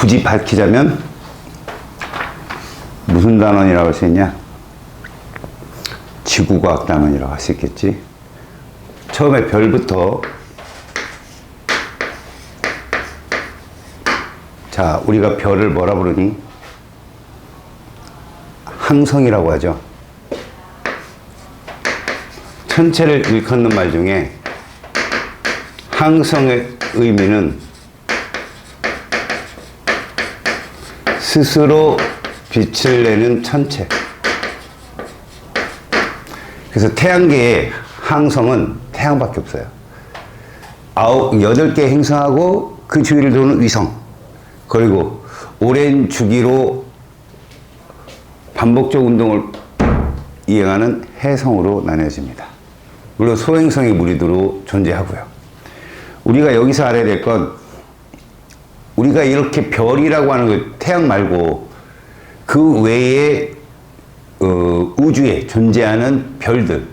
굳이 밝히자면 무슨 단원이라고 할 수 있냐? 지구과학 단원이라고 할 수 있겠지. 처음에 별부터, 자, 우리가 별을 뭐라 부르니? 항성이라고 하죠. 천체를 일컫는 말 중에 항성의 의미는 스스로 빛을 내는 천체. 그래서 태양계의 항성은 태양밖에 없어요. 8개 행성하고 그 주위를 도는 위성, 그리고 오랜 주기로 반복적 운동을 이행하는 해성으로 나뉘어집니다. 물론 소행성의 무리도 존재하고요. 우리가 여기서 알아야 될 건, 우리가 이렇게 별이라고 하는 거, 태양 말고 그 외에 우주에 존재하는 별들,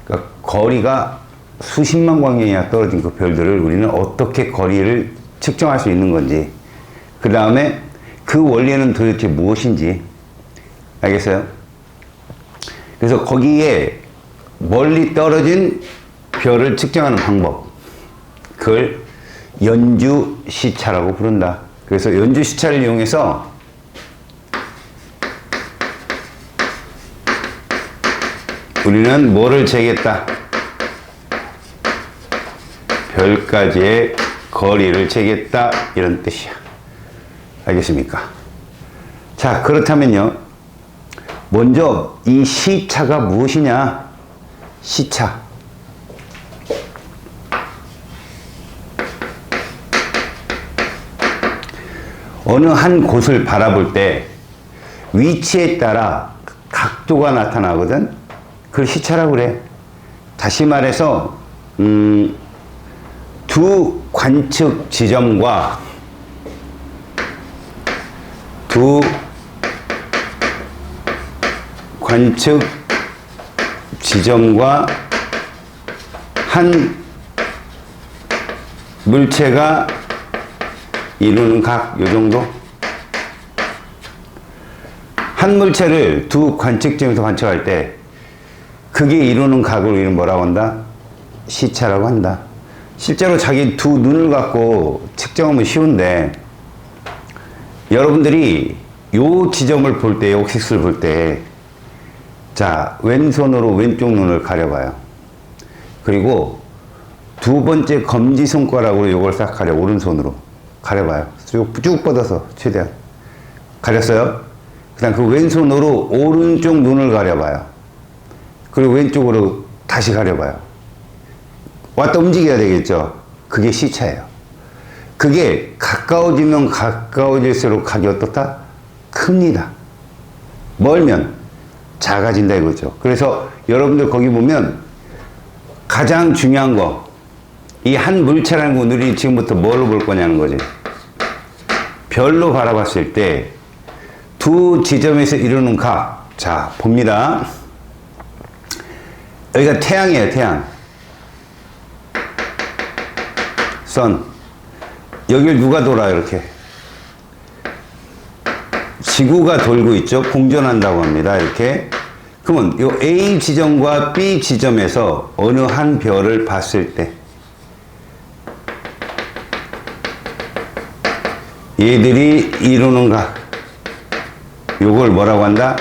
그러니까 거리가 수십만 광년이나 떨어진 그 별들을 우리는 어떻게 거리를 측정할 수 있는 건지, 그 다음에 그 원리는 도대체 무엇인지, 알겠어요? 그래서 거기에 멀리 떨어진 별을 측정하는 방법, 그걸 연주시차라고 부른다. 그래서 연주시차를 이용해서 우리는 뭐를 재겠다? 별까지의 거리를 재겠다, 이런 뜻이야. 알겠습니까? 자, 그렇다면요, 먼저 이 시차가 무엇이냐? 시차. 어느 한 곳을 바라볼 때 위치에 따라 각도가 나타나거든. 그걸 시차라고 그래. 다시 말해서 두 관측 지점과 두 관측 지점과 한 물체가 이루는 각, 요 정도? 한 물체를 두 관측점에서 관측할 때 그게 이루는 각을 우리는 뭐라고 한다? 시차라고 한다. 실제로 자기 두 눈을 갖고 측정하면 쉬운데, 여러분들이 요 지점을 볼 때, 옥식수를 볼 때, 자, 왼손으로 왼쪽 눈을 가려봐요. 그리고 두 번째 검지손가락으로 요걸 싹 가려, 오른손으로 가려봐요. 쭉 뻗어서 최대한 가렸어요. 그 다음 그 왼손으로 오른쪽 눈을 가려봐요. 그리고 왼쪽으로 다시 가려봐요. 왔다 움직여야 되겠죠. 그게 시차예요. 그게 가까워지면 가까워질수록 각이 어떻다? 큽니다. 멀면 작아진다 이거죠. 그래서 여러분들 거기 보면 가장 중요한 거, 이 한 물체라는 거 우리 지금부터 뭘로 볼 거냐는 거지. 별로 바라봤을 때 두 지점에서 이루는 각. 자, 봅니다. 여기가 태양이에요, 태양. 선. 여길 누가 돌아, 이렇게. 지구가 돌고 있죠. 공전한다고 합니다. 이렇게. 그러면 요 A 지점과 B 지점에서 어느 한 별을 봤을 때 얘들이 이루는 각, 요걸 뭐라고 한다?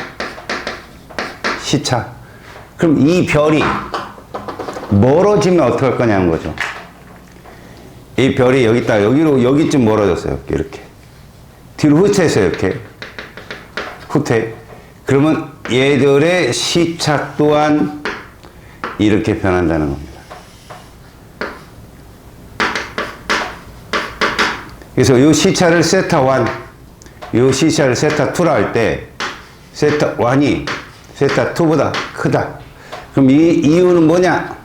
시차. 그럼 이 별이 멀어지면 어떻게 할 거냐는 거죠. 이 별이 여기 있다, 여기로, 여기쯤 멀어졌어요. 이렇게. 뒤로 후퇴했어요. 이렇게. 후퇴. 그러면 얘들의 시차 또한 이렇게 변한다는 겁니다. 그래서 이 시차를 세타 1, 이 시차를 세타 2라 할 때, 세타 1이 세타 2보다 크다. 그럼 이 이유는 뭐냐?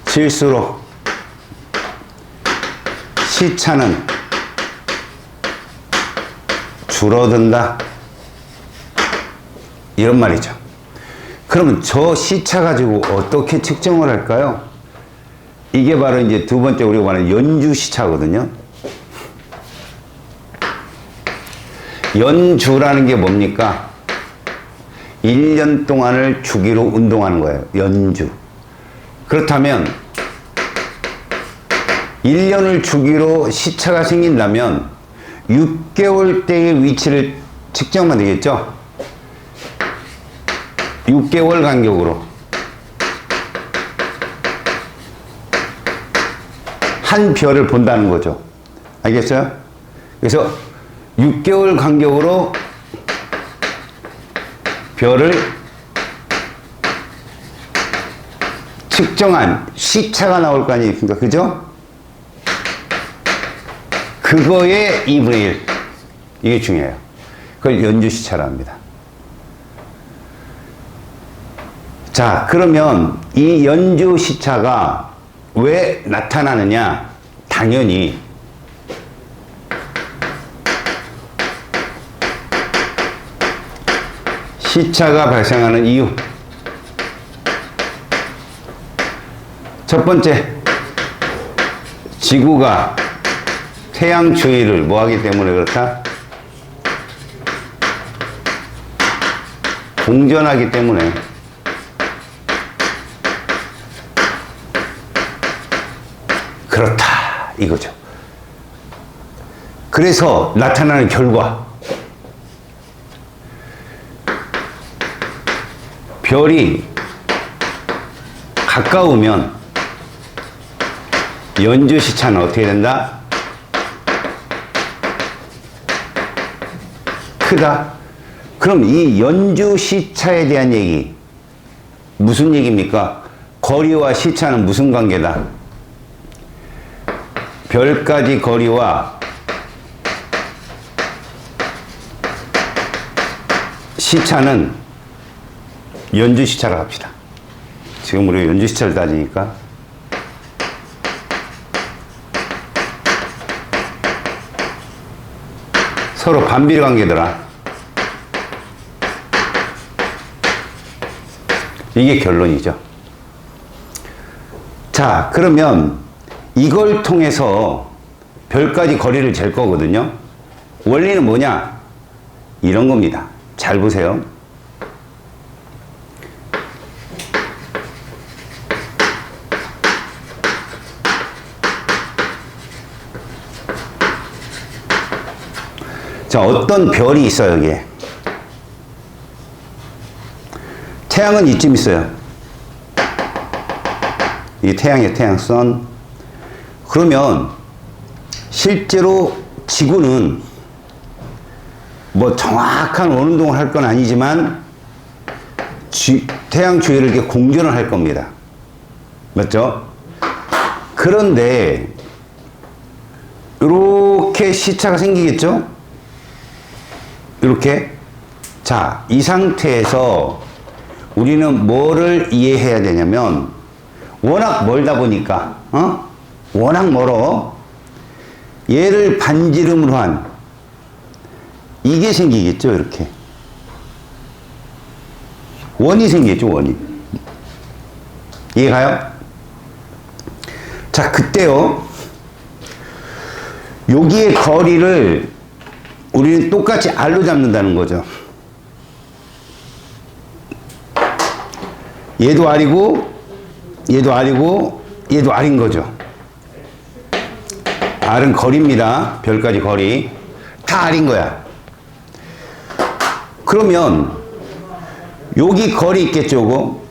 멀어질수록 시차는 줄어든다. 이런 말이죠. 그러면 저 시차 가지고 어떻게 측정을 할까요? 이게 바로 이제 두 번째 우리가 말하는 연주시차거든요. 연주라는 게 뭡니까? 1년 동안을 주기로 운동하는 거예요. 연주. 그렇다면 1년을 주기로 시차가 생긴다면 6개월 때의 위치를 측정하면 되겠죠? 6개월 간격으로 한 별을 본다는 거죠. 알겠어요? 그래서 6개월 간격으로 별을 측정한 시차가 나올 거 아니겠습니까? 그죠? 그거의 2분의 1. 이게 중요해요. 그걸 연주시차라 합니다. 자, 그러면 이 연주시차가 왜 나타나느냐? 당연히 시차가 발생하는 이유. 첫 번째, 지구가 태양 주위를 뭐 하기 때문에 그렇다? 공전하기 때문에. 그렇다 이거죠. 그래서 나타나는 결과, 별이 가까우면 연주시차는 어떻게 된다? 크다. 그럼 이 연주시차에 대한 얘기 무슨 얘기입니까? 거리와 시차는 무슨 관계다? 별까지 거리와 시차는 연주시차로 합시다. 지금 우리가 연주시차를 따지니까. 서로 반비례 관계더라. 이게 결론이죠. 자, 그러면 이걸 통해서 별까지 거리를 잴 거거든요. 원리는 뭐냐? 이런 겁니다. 잘 보세요. 자, 어떤 별이 있어요, 여기에. 태양은 이쯤 있어요. 이 태양이에요, 태양선. 그러면 실제로 지구는 뭐 정확한 원운동을 할 건 아니지만 태양 주위를 이렇게 공전을 할 겁니다. 맞죠? 그런데 이렇게 시차가 생기겠죠? 이렇게. 자, 이 상태에서 우리는 뭐를 이해해야 되냐면, 워낙 멀다 보니까, 워낙 멀어. 얘를 반지름으로 한 이게 생기겠죠, 이렇게. 원이 생기겠죠, 원이. 이해가요? 자, 그때요, 여기의 거리를 우리는 똑같이 R로 잡는다는 거죠. 얘도 R이고, 얘도 R이고, 얘도 R인 거죠. R은 거리입니다. 별까지 거리. 다 R인 거야. 그러면, 여기 거리 있겠죠, 이거?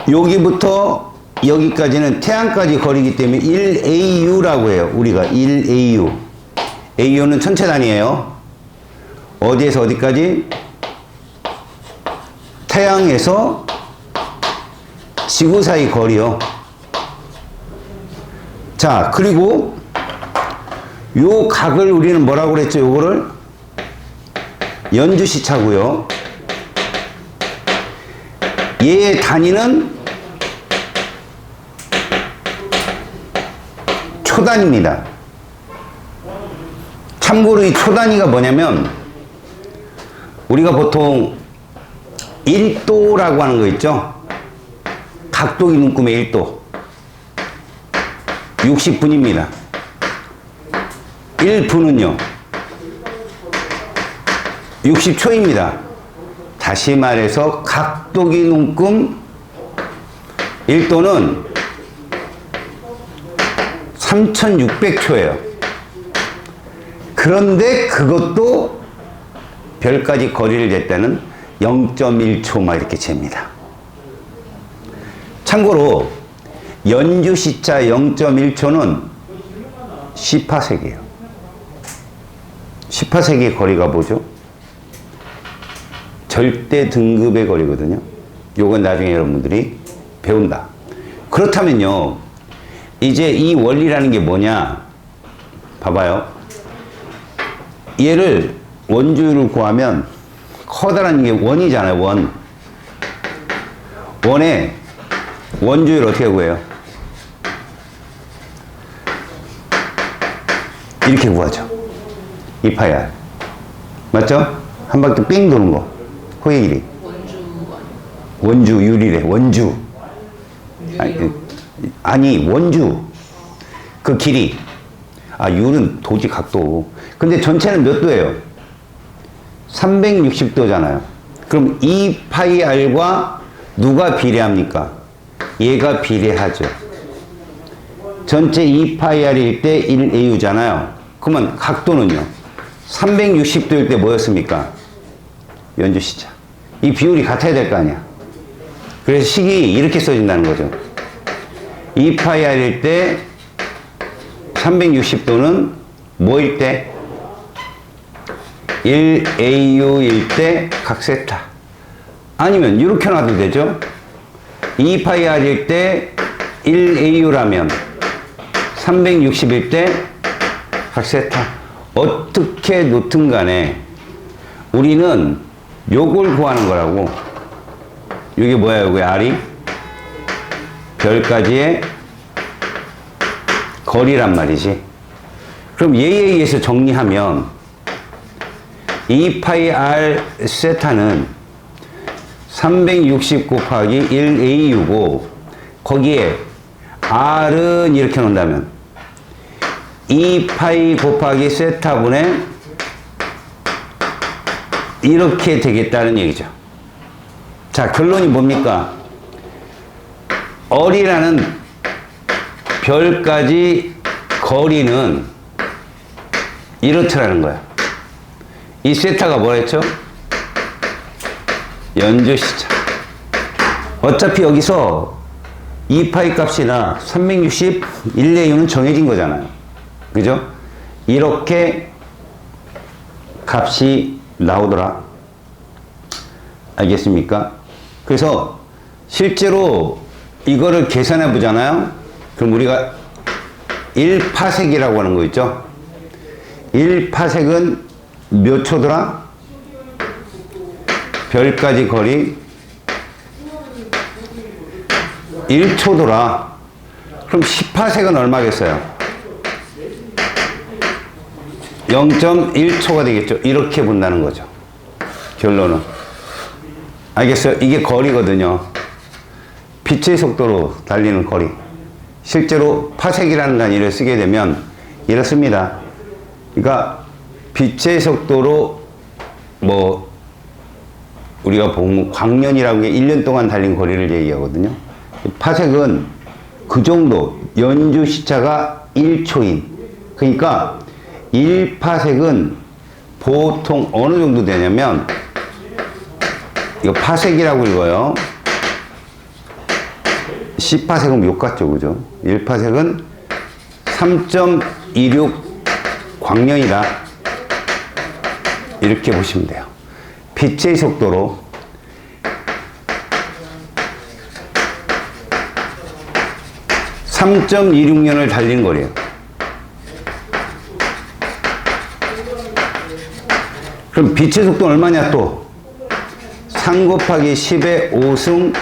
여기부터 여기까지는 태양까지 거리이기 때문에 1AU라고 해요. 우리가 1AU. AU는 천체 단위예요. 어디에서 어디까지? 태양에서 지구 사이 거리요. 자, 그리고 요 각을 우리는 뭐라고 그랬죠? 요거를 연주시차고요. 얘의 단위는 초단위입니다. 참고로 이 초단위가 뭐냐면, 우리가 보통 1도라고 하는 거 있죠? 각도기 눈금의 1도. 60분입니다. 1분은요 60초입니다. 다시 말해서 각도기 눈금 1도는 3600초예요. 그런데 그것도 별까지 거리를 잴 때는 0.1초 막 이렇게 잽니다. 참고로 연주시차 0.1초는 10파섹이에요. 10파섹의 거리가 뭐죠? 절대 등급의 거리거든요. 요건 나중에 여러분들이 배운다. 그렇다면요, 이제 이 원리라는 게 뭐냐? 봐봐요. 얘를 원주율을 구하면 커다란 게 원이잖아요. 원의 원주율 어떻게 구해요? 이렇게 구하죠. 2파이 맞죠? 한 바퀴 삥 도는 거. 호의 길이. 원주율이래. 원주. 아니 원주. 그 길이. 율은 도지 각도. 근데 전체는 몇 도예요? 360도잖아요. 그럼 2파이 r과 누가 비례합니까? 얘가 비례하죠. 전체 2파이 r일 때 1au잖아요. 그러면 각도는요? 360도일 때 뭐였습니까? 연주시차. 이 비율이 같아야 될 거 아니야. 그래서 식이 이렇게 써진다는 거죠. 2파이 r일 때 360도는 뭐일 때? 1au일 때 각 세타. 아니면 이렇게 놔도 되죠. 2파이 r일 때 1au라면 360일 때 각 세타. 어떻게 놓든 간에 우리는 요걸 구하는 거라고. 이게 뭐야? 요게 r이 별까지의 거리란 말이지. 그럼 얘에 의해서 정리하면 2파이 r 세타는 360 곱하기 1au고 거기에 r은 이렇게 놓는다면 2파이 곱하기 세타분의 이렇게 되겠다는 얘기죠. 자, 결론이 뭡니까? 어리라는 별까지 거리는 이렇더라는 거야. 이 세타가 뭐랬죠? 연주시차. 어차피 여기서 2파이 값이나 360 1au는 정해진 거잖아요. 그죠? 이렇게 값이 나오더라. 알겠습니까? 그래서 실제로 이거를 계산해 보잖아요. 그럼 우리가 1파섹이라고 하는 거 있죠? 1파섹은 몇 초더라? 별까지 거리 1초더라. 그럼 10파섹은 얼마겠어요? 0.1초가 되겠죠. 이렇게 본다는 거죠. 결론은. 알겠어요? 이게 거리거든요. 빛의 속도로 달리는 거리. 실제로 파섹이라는 단위를 쓰게 되면 이렇습니다. 그러니까 빛의 속도로 뭐 우리가 보면 광년이라고 게 1년 동안 달린 거리를 얘기하거든요. 파섹은 그 정도, 연주 시차가 1초인. 그러니까 1파섹은 보통 어느 정도 되냐면 이거 파섹이라고 읽어요. 10파섹은 몇 같죠, 그죠? 1파섹은 3.26 광년이다. 이렇게 보시면 돼요. 빛의 속도로 3.26년을 달린 거래요. 그럼 빛의 속도는 얼마냐 또? 3 곱하기 10의 5승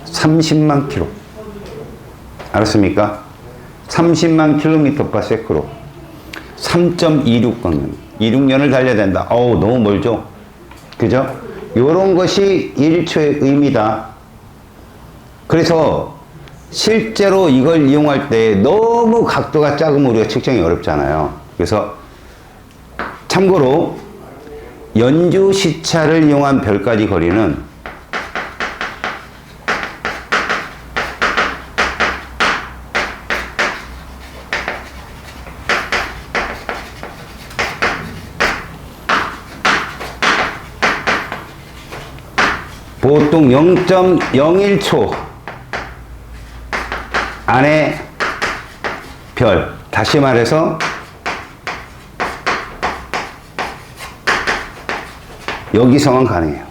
30만 킬로. 알았습니까? 30만 킬로미터 파 세크로 3.26광년 26년을 달려야 된다. 어우, 너무 멀죠? 그죠? 요런 것이 1초의 의미다. 그래서 실제로 이걸 이용할 때 너무 각도가 작으면 우리가 측정이 어렵잖아요. 그래서 참고로 연주 시차를 이용한 별까지 거리는 보통 0.01초 안에 별, 다시 말해서 여기서만 가능해요.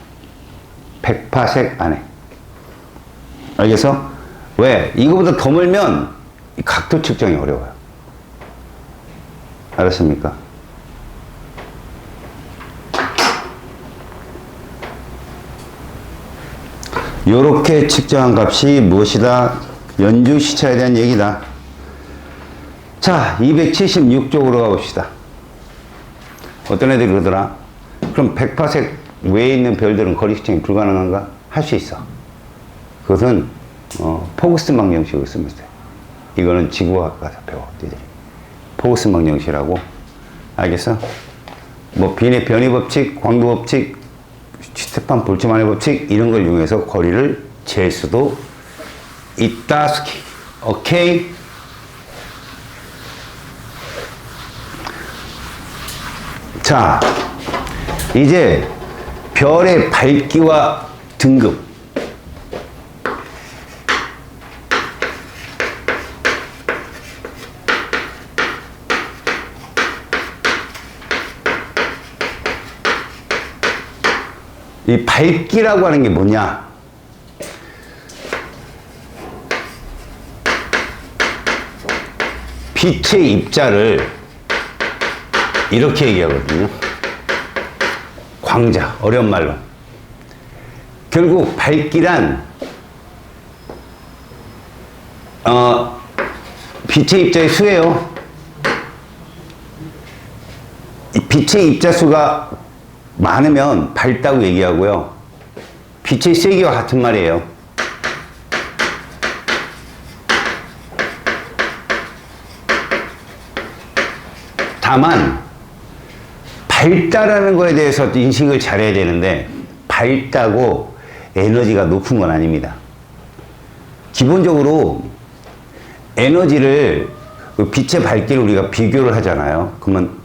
100파섹 안에. 알겠어? 왜? 이거보다 더 멀면 각도 측정이 어려워요. 알았습니까? 요렇게 측정한 값이 무엇이다? 연주 시차에 대한 얘기다. 자, 276쪽으로 가봅시다. 어떤 애들이 그러더라? 그럼 100파섹 외에 있는 별들은 거리 측정이 불가능한가? 할 수 있어. 그것은 포그슨 방정식을 쓰면 돼. 이거는 지구과학 가서 배워, 니들이. 포그슨 방정식이라고. 알겠어? 뭐 빈의 변이 법칙, 광도 법칙, 스테판 볼츠만의 법칙 이런 걸 이용해서 거리를 잴 수도 있다. 스키. 오케이? 자, 이제 별의 밝기와 등급. 이 밝기라고 하는 게 뭐냐? 빛의 입자를 이렇게 얘기하거든요. 광자, 어려운 말로. 결국 밝기란 빛의 입자의 수예요. 이 빛의 입자 수가 많으면 밝다고 얘기하고요. 빛의 세기와 같은 말이에요. 다만 밝다라는 거에 대해서 인식을 잘해야 되는데 밝다고 에너지가 높은 건 아닙니다. 기본적으로 에너지를 빛의 밝기를 우리가 비교를 하잖아요. 그러면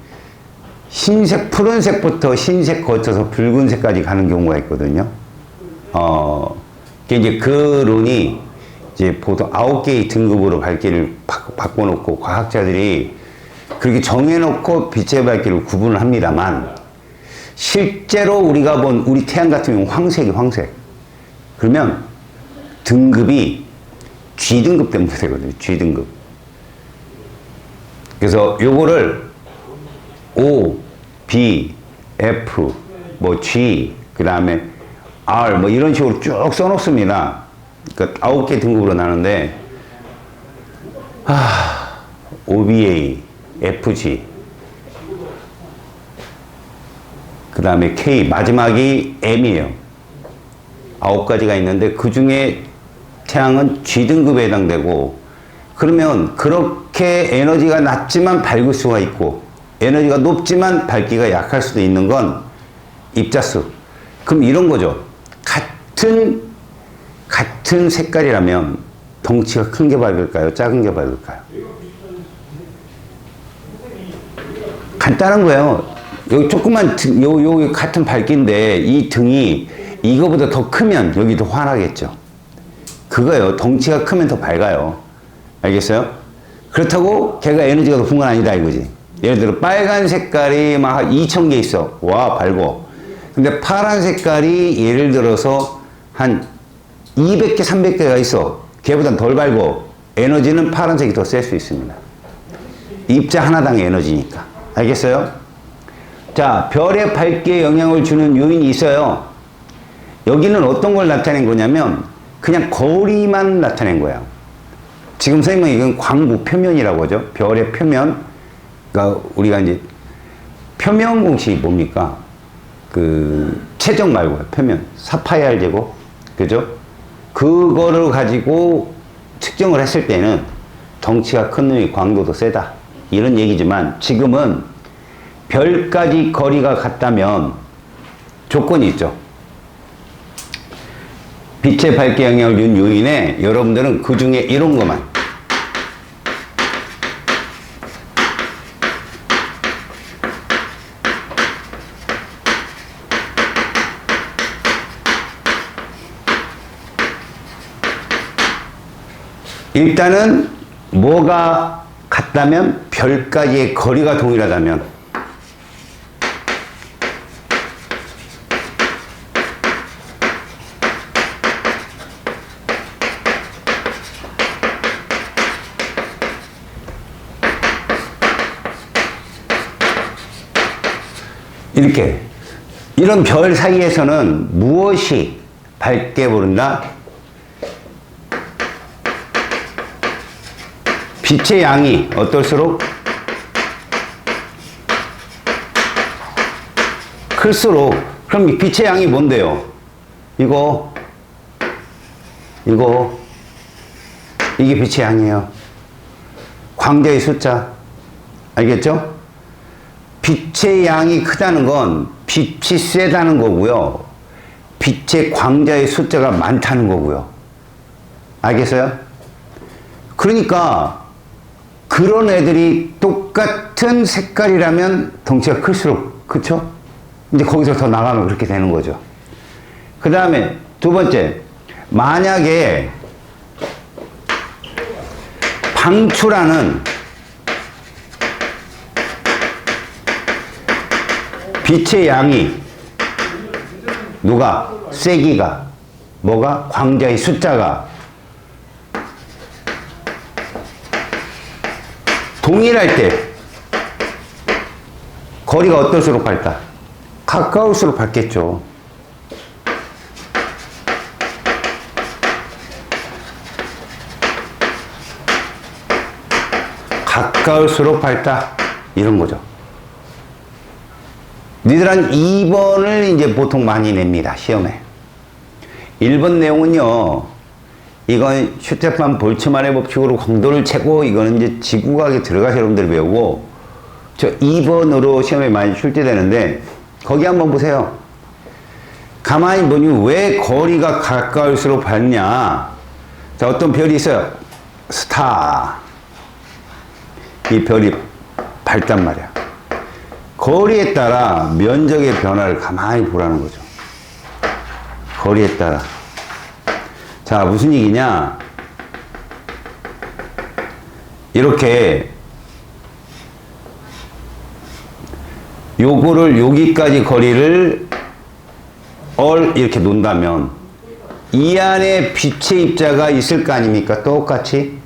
흰색, 푸른색부터 흰색 거쳐서 붉은색까지 가는 경우가 있거든요. 이제 그 론이 이제 보통 9개의 등급으로 밝기를 바꿔놓고 과학자들이 그렇게 정해놓고 빛의 밝기를 구분을 합니다만 실제로 우리가 본 우리 태양 같은 경우 황색이 황색. 그러면 등급이 G등급 때문에 되거든요. G등급. 그래서 요거를 O, B, F, 뭐 G, 그 다음에 R, 뭐 이런 식으로 쭉 써놓습니다. 그러니까 9개 등급으로 나누는데, OBA, FG, 그 다음에 K, 마지막이 M이에요. 9가지가 있는데, 그 중에 태양은 G등급에 해당되고, 그러면 그렇게 에너지가 낮지만 밝을 수가 있고, 에너지가 높지만 밝기가 약할 수도 있는 건 입자수. 그럼 이런 거죠. 같은 색깔이라면 덩치가 큰 게 밝을까요? 작은 게 밝을까요? 간단한 거예요. 여기 조그만 여기 같은 밝기인데 이 등이 이거보다 더 크면 여기 더 환하겠죠. 그거예요. 덩치가 크면 더 밝아요. 알겠어요? 그렇다고 걔가 에너지가 높은 건 아니다 이거지. 예를 들어 빨간 색깔이 막 2000개 있어. 와, 밝고. 근데 파란 색깔이 예를 들어서 한 200개, 300개가 있어. 걔보단 덜 밝고 에너지는 파란색이 더 셀 수 있습니다. 입자 하나당의 에너지니까. 알겠어요? 자, 별의 밝기에 영향을 주는 요인이 있어요. 여기는 어떤 걸 나타낸 거냐면 그냥 거리만 나타낸 거예요. 지금 선생님은 이건 광구 표면이라고 하죠. 별의 표면. 그러니까 우리가 이제 표면 공식이 뭡니까? 그 최적 말고요. 표면. 4파이 r 제곱. 그죠? 그거를 가지고 측정을 했을 때는 덩치가 큰 놈이 광도도 세다 이런 얘기지만, 지금은 별까지 거리가 같다면 조건이 있죠. 빛의 밝기 영향을 준 요인에 여러분들은 그 중에 이런 것만, 일단은 뭐가 같다면 별까지의 거리가 동일하다면, 이렇게 이런 별 사이에서는 무엇이 밝게 보른다? 빛의 양이 어떨수록 클수록, 그럼 빛의 양이 뭔데요? 이게 빛의 양이에요. 광자의 숫자. 알겠죠? 빛의 양이 크다는 건 빛이 세다는 거고요. 빛의 광자의 숫자가 많다는 거고요. 알겠어요? 그러니까 그런 애들이 똑같은 색깔이라면 덩치가 클수록, 그쵸? 이제 거기서 더 나가면 그렇게 되는 거죠. 그 다음에 두 번째, 만약에 방출하는 빛의 양이 누가? 세기가, 뭐가? 광자의 숫자가 동일할 때 거리가 어떨수록 밝다? 가까울수록 밝겠죠. 가까울수록 밝다, 이런 거죠. 니들 한 2번을 이제 보통 많이 냅니다, 시험에. 1번 내용은요, 이건 슈테판 볼츠만의 법칙으로 광도를 재고, 이거는 이제 지구과학에 들어가서 여러분들이 배우고, 저 2번으로 시험에 많이 출제되는데, 거기 한번 보세요. 가만히 보니 왜 거리가 가까울수록 밝냐? 자, 어떤 별이 있어요. 스타. 이 별이 밝단 말이야. 거리에 따라 면적의 변화를 가만히 보라는 거죠. 거리에 따라. 자, 무슨 얘기냐? 이렇게 요거를 여기까지 거리를 이렇게 놓는다면 이 안에 빛의 입자가 있을 거 아닙니까? 똑같이.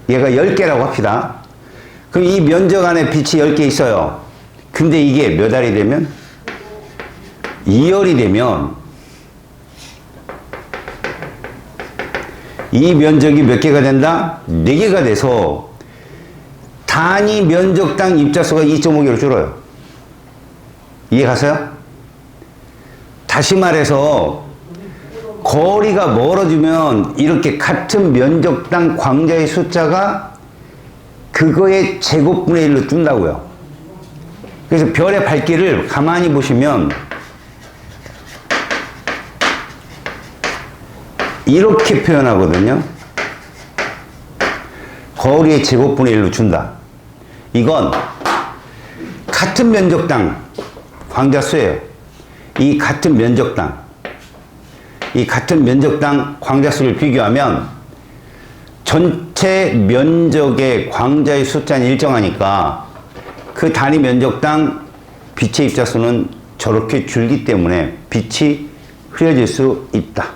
얘가 10개라고 합시다. 그럼 이 면적 안에 빛이 10개 있어요. 근데 이게 몇 알이 되면? 2열이 되면 이 면적이 몇 개가 된다? 4개가 돼서 단위 면적당 입자수가 2.5개로 줄어요. 이해 가세요? 다시 말해서 거리가 멀어지면 이렇게 같은 면적당 광자의 숫자가 그거의 제곱분의 1로 준다고요. 그래서 별의 밝기를 가만히 보시면 이렇게 표현하거든요. 거리의 제곱분의 1로 준다. 이건 같은 면적당 광자수예요. 이 같은 면적당 광자수를 비교하면 전체 면적의 광자의 숫자는 일정하니까 그 단위 면적당 빛의 입자수는 저렇게 줄기 때문에 빛이 흐려질 수 있다.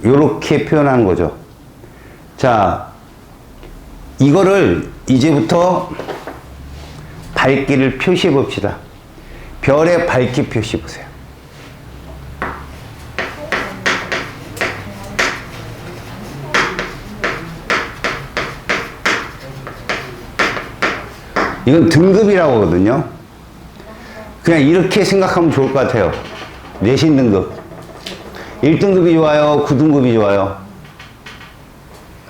이렇게 표현하는 거죠. 자, 이거를 이제부터 밝기를 표시해 봅시다. 별의 밝기 표시 보세요. 이건 등급이라고 하거든요. 그냥 이렇게 생각하면 좋을 것 같아요. 내신 등급. 1등급이 좋아요? 9등급이 좋아요?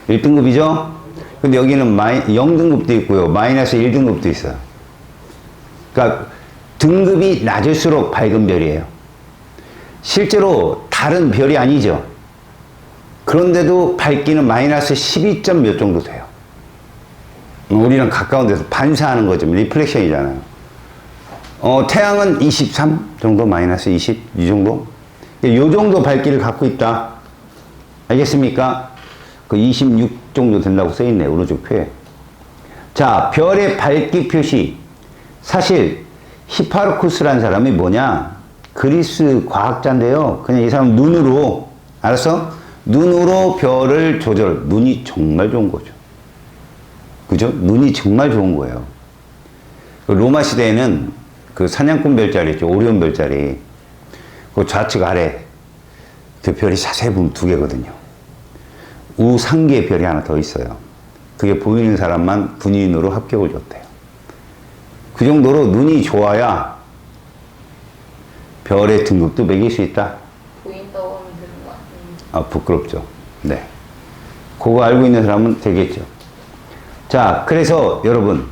1등급이죠? 근데 여기는 0등급도 있고요. 마이너스 1등급도 있어요. 그러니까 등급이 낮을수록 밝은 별이에요. 실제로 다른 별이 아니죠. 그런데도 밝기는 마이너스 12점 몇 정도 돼요. 우리랑 가까운 데서 반사하는 거죠. 리플렉션이잖아요. 태양은 23 정도, 마이너스 20, 이 정도? 요 정도 밝기를 갖고 있다. 알겠습니까? 그 26 정도 된다고 써있네, 오른쪽 표에. 자, 별의 밝기 표시. 사실, 히파르쿠스라는 사람이 뭐냐? 그리스 과학자인데요. 그냥 이 사람 눈으로, 알았어? 눈으로 별을 조절. 눈이 정말 좋은 거죠. 그죠? 눈이 정말 좋은 거예요. 로마 시대에는 그 사냥꾼 별자리 있죠. 오리온 별자리. 그 좌측 아래 그 별이 자세히 보면 두 개거든요. 우상계 별이 하나 더 있어요. 그게 보이는 사람만 군인으로 합격을 줬대요. 그 정도로 눈이 좋아야 별의 등급도 매길 수 있다. 보인다고 하면 되는 거 아니에요? 아, 부끄럽죠. 네. 그거 알고 있는 사람은 되겠죠. 자, 그래서 여러분,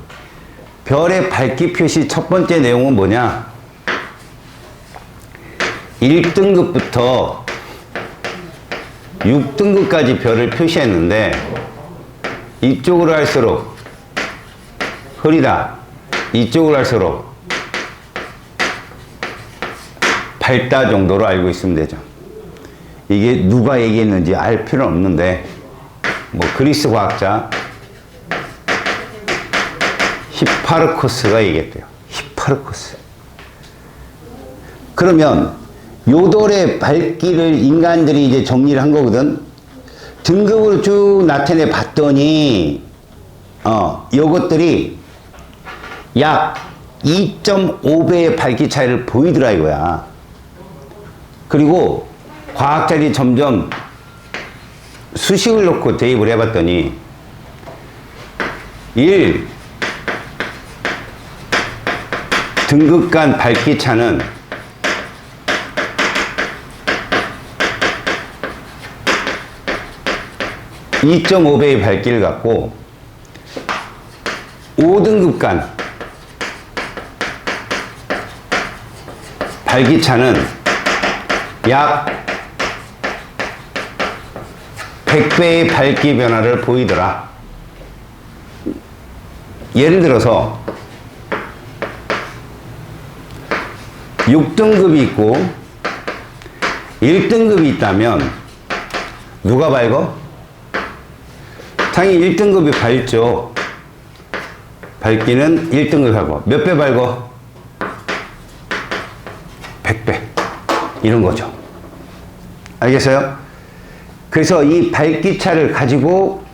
별의 밝기 표시 첫 번째 내용은 뭐냐? 1등급부터 6등급까지 별을 표시했는데, 이쪽으로 할수록 흐리다. 이쪽으로 할수록 밝다 정도로 알고 있으면 되죠. 이게 누가 얘기했는지 알 필요는 없는데, 뭐 그리스 과학자 히파르코스가 얘기했대요. 히파르코스. 그러면 요돌의 밝기를 인간들이 이제 정리를 한 거거든. 등급으로 쭉 나타내 봤더니 요것들이 약 2.5배의 밝기 차이를 보이더라 이거야. 그리고 과학자들이 점점 수식을 놓고 대입을 해봤더니 1. 등급 간 밝기 차는 2.5배의 밝기를 갖고 5등급 간 밝기 차는 약 100배의 밝기 변화를 보이더라. 예를 들어서 6등급이 있고 1등급이 있다면 누가 밝어? 당연히 1등급이 밝죠. 밝기는 1등급이 밝고 몇 배 밝어? 100배. 이런 거죠. 알겠어요? 그래서 이 밝기차를 가지고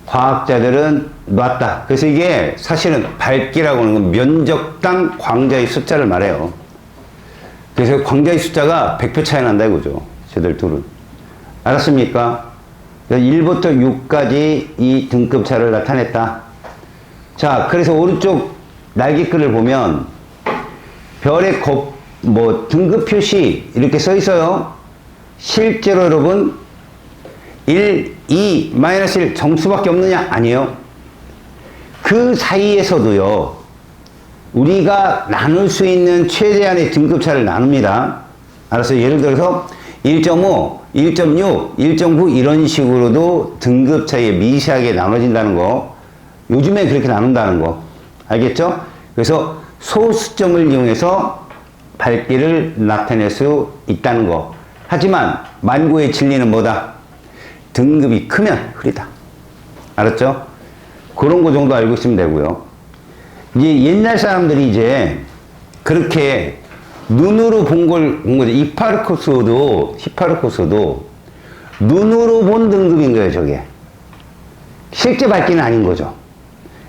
과학자들은 놨다. 그래서 이게 사실은 밝기라고 하는 건 면적당 광자의 숫자를 말해요. 그래서 광자의 숫자가 100배 차이 난다 이거죠. 쟤들 둘은. 알았습니까? 1부터 6까지 이 등급차를 나타냈다. 자, 그래서 오른쪽 날개글을 보면 별의 등급 표시 이렇게 써 있어요. 실제로 여러분 1, 2, 마이너스 1 정수밖에 없느냐? 아니에요. 그 사이에서도요. 우리가 나눌 수 있는 최대한의 등급차를 나눕니다. 알았어요? 예를 들어서 1.5, 1.6, 1.9 이런 식으로도 등급 차이에 미세하게 나눠진다는 거. 요즘에 그렇게 나눈다는 거. 알겠죠? 그래서 소수점을 이용해서 밝기를 나타낼 수 있다는 거. 하지만 만고의 진리는 뭐다? 등급이 크면 흐리다. 알았죠? 그런 거 정도 알고 있으면 되고요. 이제 옛날 사람들이 이제 그렇게 눈으로 본 거죠. 히파르코스도 눈으로 본 등급인 거예요, 저게. 실제 밝기는 아닌 거죠.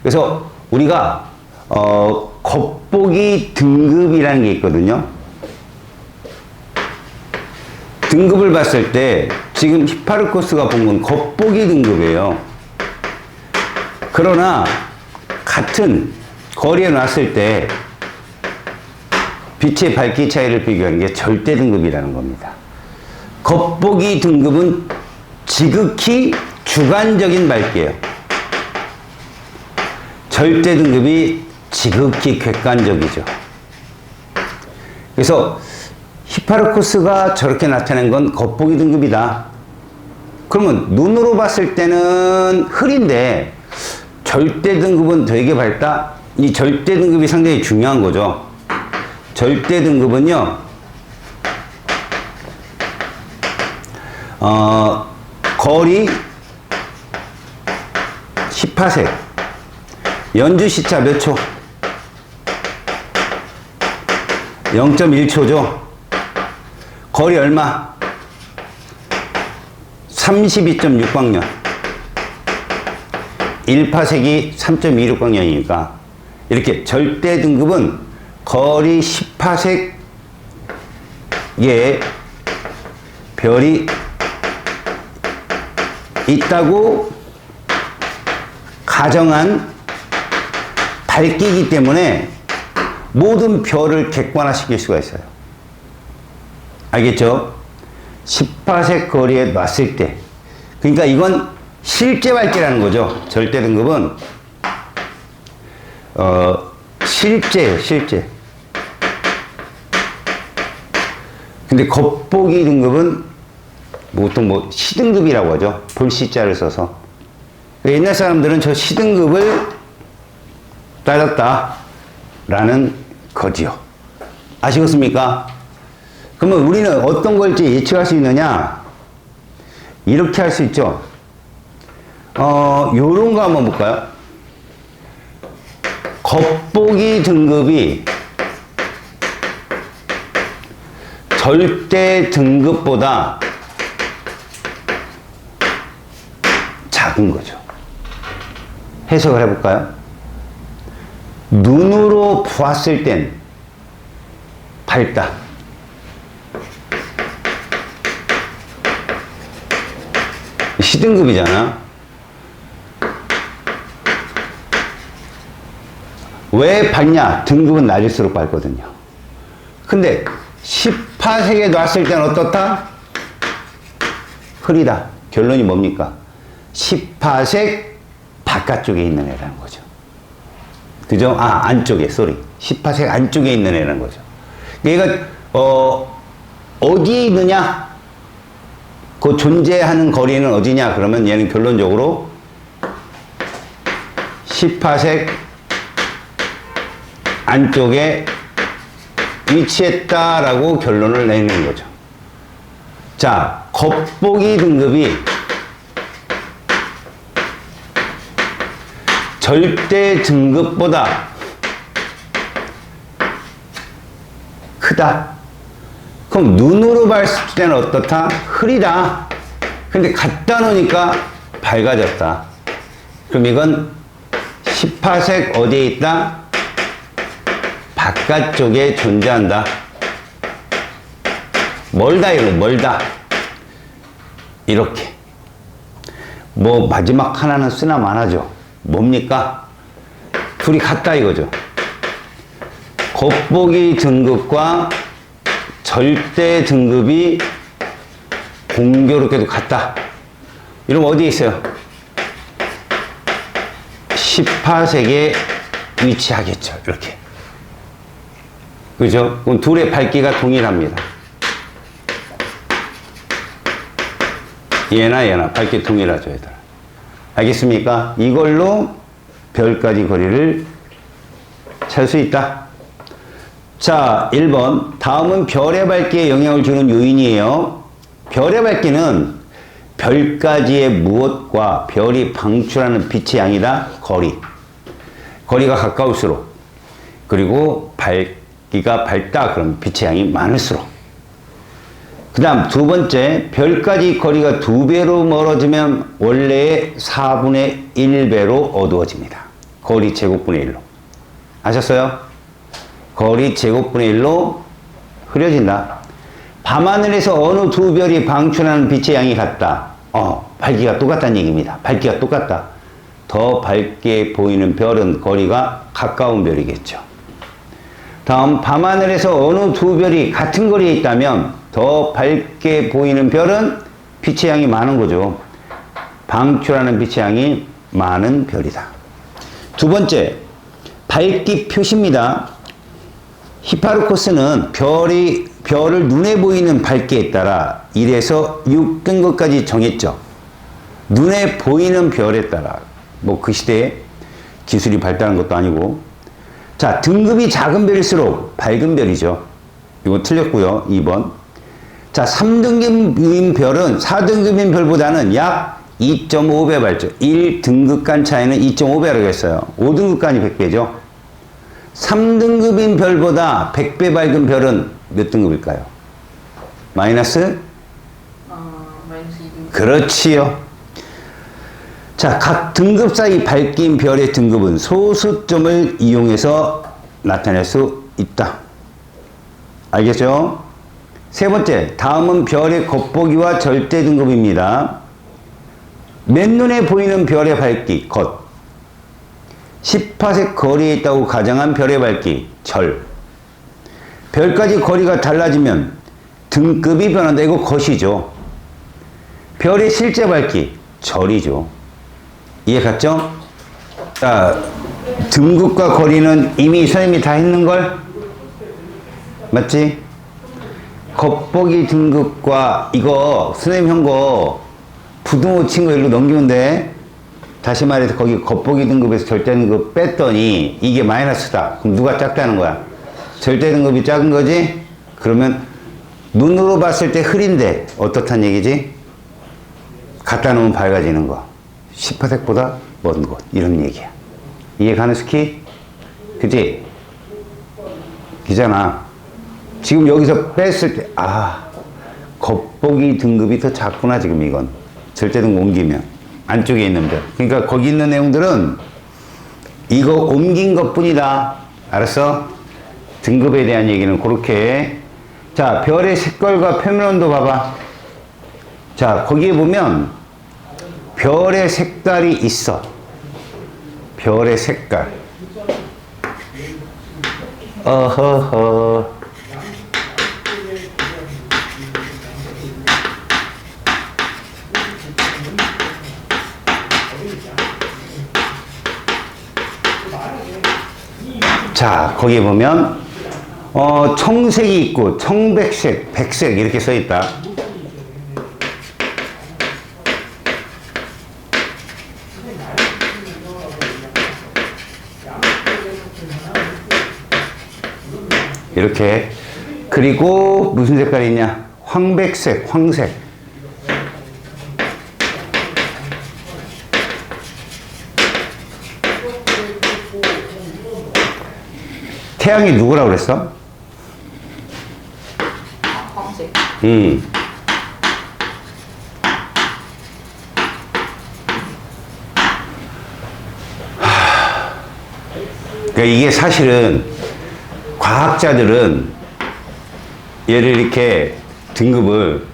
그래서 우리가, 겉보기 등급이라는 게 있거든요. 등급을 봤을 때, 지금 히파르코스가 본 건 겉보기 등급이에요. 그러나, 같은 거리에 놨을 때, 빛의 밝기 차이를 비교하는 게 절대 등급이라는 겁니다. 겉보기 등급은 지극히 주관적인 밝기예요. 절대 등급이 지극히 객관적이죠. 그래서 히파르코스가 저렇게 나타낸 건 겉보기 등급이다. 그러면 눈으로 봤을 때는 흐린데 절대 등급은 되게 밝다? 이 절대 등급이 상당히 중요한 거죠. 절대 등급은요, 거리 10파섹, 연주 시차 몇 초? 0.1초죠. 거리 얼마? 32.6광년. 1파섹이 3.26광년이니까 이렇게 절대 등급은 거리 10파섹에 별이 있다고 가정한 밝기이기 때문에 모든 별을 객관화시킬 수가 있어요. 알겠죠? 10파섹 거리에 놨을 때, 그러니까 이건 실제 밝기라는 거죠. 절대 등급은 실제예요, 실제. 근데 겉보기 등급은 보통 시등급이라고 하죠. 볼시자를 써서. 옛날 사람들은 저 시등급을 따졌다라는 거지요. 아시겠습니까? 그러면 우리는 어떤 걸지 예측할 수 있느냐? 이렇게 할 수 있죠. 요런 거 한번 볼까요? 겉보기 등급이 절대 등급보다 작은 거죠. 해석을 해볼까요? 눈으로 보았을 땐 밝다. 시등급이잖아. 왜 밝냐? 등급은 낮을수록 밝거든요. 근데 10파섹에 놨을 때는 어떻다? 흐리다. 결론이 뭡니까? 10파섹 바깥쪽에 있는 애라는 거죠. 그죠? 안쪽에, 10파섹 안쪽에 있는 애라는 거죠. 얘가, 어디에 있느냐? 그 존재하는 거리는 어디냐? 그러면 얘는 결론적으로 10파섹 안쪽에 위치했다라고 결론을 내는 거죠. 자, 겉보기 등급이 절대 등급보다 크다. 그럼 눈으로 봤을 때는 어떻다? 흐리다. 근데 갖다 놓으니까 밝아졌다. 그럼 이건 10파섹 어디에 있다? 바깥쪽에 존재한다. 멀다, 이거 멀다. 이렇게. 마지막 하나는 쓰나 마나죠. 뭡니까? 둘이 같다 이거죠. 겉보기 등급과 절대 등급이 공교롭게도 같다. 이러면 어디에 있어요? 10파섹에 위치하겠죠. 이렇게. 그죠? 그럼 둘의 밝기가 동일합니다. 얘나 밝기 동일하죠, 얘들아. 알겠습니까? 이걸로 별까지 거리를 찰 수 있다. 자, 1번. 다음은 별의 밝기에 영향을 주는 요인이에요. 별의 밝기는 별까지의 무엇과 별이 방출하는 빛의 양이다. 거리가 가까울수록, 그리고 밝기가 밝다. 그럼 빛의 양이 많을수록. 그 다음 두 번째, 별까지 거리가 2배로 멀어지면 원래의 4분의 1배로 어두워집니다. 거리 제곱분의 1로. 아셨어요? 거리 제곱분의 1로 흐려진다. 밤하늘에서 어느 두 별이 방출하는 빛의 양이 같다. 밝기가 똑같다는 얘기입니다. 밝기가 똑같다. 더 밝게 보이는 별은 거리가 가까운 별이겠죠. 다음, 밤하늘에서 어느 두 별이 같은 거리에 있다면 더 밝게 보이는 별은 빛의 양이 많은 거죠. 방출하는 빛의 양이 많은 별이다. 두 번째, 밝기 표시입니다. 히파르코스는 별을 눈에 보이는 밝기에 따라 1에서 6등급까지 정했죠. 눈에 보이는 별에 따라. 뭐 그 시대에 기술이 발달한 것도 아니고. 자, 등급이 작은 별일수록 밝은 별이죠. 이거 틀렸고요. 2번. 자, 3등급인 별은 4등급인 별보다는 약 2.5배 밝죠. 1등급 간 차이는 2.5배라고 했어요. 5등급 간이 100배죠. 3등급인 별보다 100배 밝은 별은 몇 등급일까요? 마이너스? 마이너스 2등급. 그렇지요. 자, 각 등급 사이 밝긴 별의 등급은 소수점을 이용해서 나타낼 수 있다. 알겠죠? 세 번째, 다음은 별의 겉보기와 절대 등급입니다. 맨눈에 보이는 별의 밝기, 겉. 10파섹 거리에 있다고 가정한 별의 밝기, 절. 별까지 거리가 달라지면 등급이 변한다. 이거 겉이죠. 별의 실제 밝기, 절이죠. 이해 갔죠? 자, 등급과 거리는 이미 선생님이 다 했는걸? 맞지? 겉보기 등급과 이거 선생님 한 거 부등호 친 거 일로 넘기면 돼. 다시 말해서 거기 겉보기 등급에서 절대 등급 뺐더니 이게 마이너스다. 그럼 누가 작다는 거야? 절대 등급이 작은 거지? 그러면 눈으로 봤을 때 흐린데 어떻단 얘기지? 갖다 놓으면 밝아지는 거. 10파섹보다 먼 곳. 이런 얘기야. 이해 가는 스키? 그치? 기잖아. 지금 여기서 뺐을 때, 겉보기 등급이 더 작구나, 지금 이건. 절대 등급 옮기면. 안쪽에 있는 별. 그러니까 거기 있는 내용들은 이거 옮긴 것 뿐이다. 알았어? 등급에 대한 얘기는 그렇게. 자, 별의 색깔과 표면 온도 봐봐. 자, 거기에 보면 별의 색깔이 있어. 별의 색깔. 어허허. 자, 거기에 보면 청색이 있고 청백색, 백색 이렇게 써 있다. 이렇게. 그리고 무슨 색깔이 있냐? 황백색, 황색. 태양이 누구라고 그랬어? 황색. 그러니까 이게 사실은 과학자들은 얘를 이렇게 등급을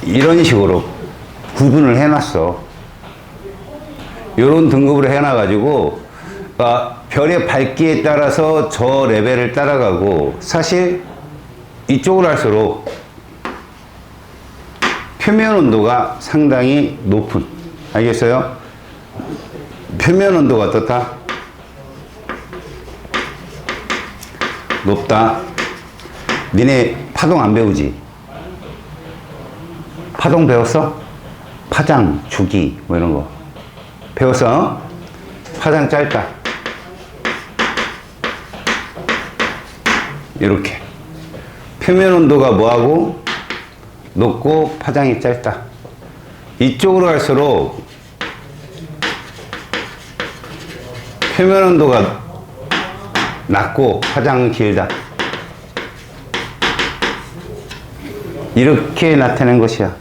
이런 식으로 구분을 해놨어. 이런 등급으로 해놔가지고 별의 밝기에 따라서 저 레벨을 따라가고, 사실 이쪽으로 할수록 표면 온도가 상당히 높은, 알겠어요? 표면 온도가 어떻다? 높다. 니네 파동 안 배우지? 파동 배웠어? 파장, 주기 뭐 이런 거 배웠어? 파장 짧다. 이렇게 표면 온도가 뭐하고 높고 파장이 짧다. 이쪽으로 갈수록 표면 온도가 낮고 파장은 길다. 이렇게 나타낸 것이야.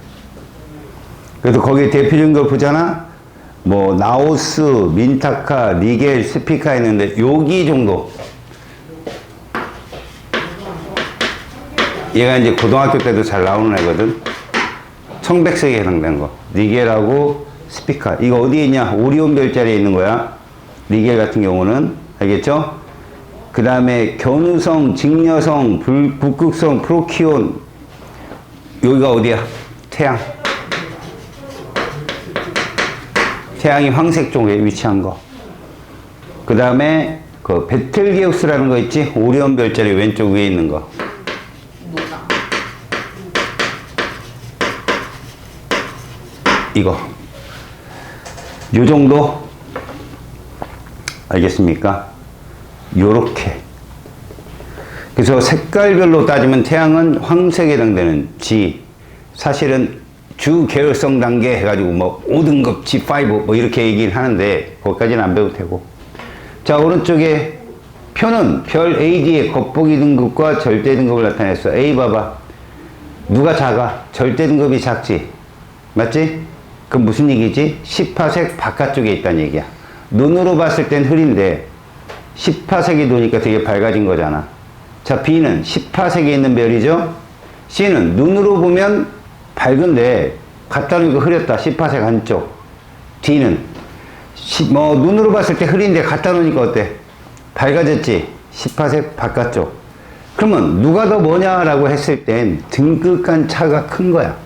그래서 거기에 대표적인 걸 보잖아. 뭐 나우스, 민타카, 리겔, 스피카 있는데 여기 정도. 얘가 이제 고등학교 때도 잘 나오는 애거든. 청백색에 해당되는 거. 리겔하고 스피카. 이거 어디에 있냐? 오리온 별자리에 있는 거야. 리겔 같은 경우는. 알겠죠? 그 다음에 견우성, 직녀성, 북극성, 프로키온. 여기가 어디야? 태양. 태양이 황색 쪽에 위치한 거. 그 다음에 그 베텔게우스라는 거 있지? 오리온 별자리 왼쪽 위에 있는 거. 누나. 이거. 요 정도? 알겠습니까? 요렇게. 그래서 색깔별로 따지면 태양은 황색에 해당되는 G. 사실은 주 계열성 단계 해가지고 뭐 5등급 G5 뭐 이렇게 얘기를 하는데 거기까지는 안 배워도 되고. 자, 오른쪽에 표는 별 AD의 겉보기 등급과 절대 등급을 나타냈어. A 봐봐. 누가 작아? 절대 등급이 작지? 맞지? 그럼 무슨 얘기지? 10파색 바깥쪽에 있다는 얘기야. 눈으로 봤을 땐 흐린데 10파색이 도니까 되게 밝아진 거잖아. 자, B는 10파색에 있는 별이죠? C는 눈으로 보면 밝은데 갖다 놓으니까 흐렸다. 10파색 한쪽. D는 눈으로 봤을 때 흐린데 갖다 놓으니까 어때? 밝아졌지? 10파색 바깥쪽. 그러면 누가 더 뭐냐라고 했을 땐 등극간 차가 큰 거야.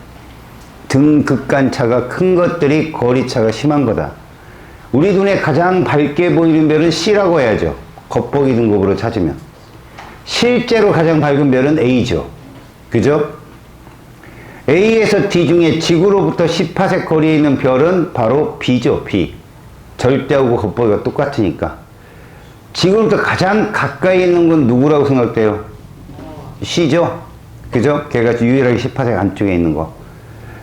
등극간 차가 큰 것들이 거리차가 심한 거다. 우리 눈에 가장 밝게 보이는 별은 C라고 해야죠. 겉보기 등급으로 찾으면. 실제로 가장 밝은 별은 A죠. 그죠? A에서 D 중에 지구로부터 10파색 거리에 있는 별은 바로 B죠. B. 절대하고 겉보기가 똑같으니까. 지구로부터 가장 가까이 있는 건 누구라고 생각돼요? C죠? 그죠? 걔가 유일하게 10파색 안쪽에 있는 거.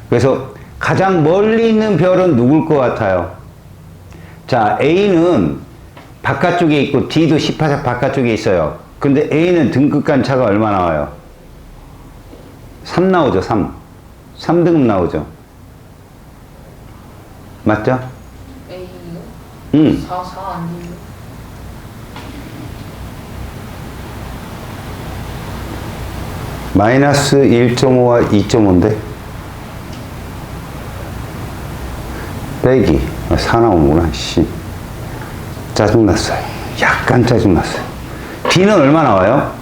그래서 가장 멀리 있는 별은 누굴 것 같아요? 자, A는 바깥쪽에 있고 D도 10파색 바깥쪽에 있어요. 근데 A는 등극간 차가 얼마 나와요? 3 나오죠, 3. 3등급 나오죠. 맞죠? A요? 4 아니에요? 마이너스 1.5와 2.5인데? 빼기. 4 나오는구나, 씨. 짜증났어요. 약간 짜증났어요. B는 얼마 나와요?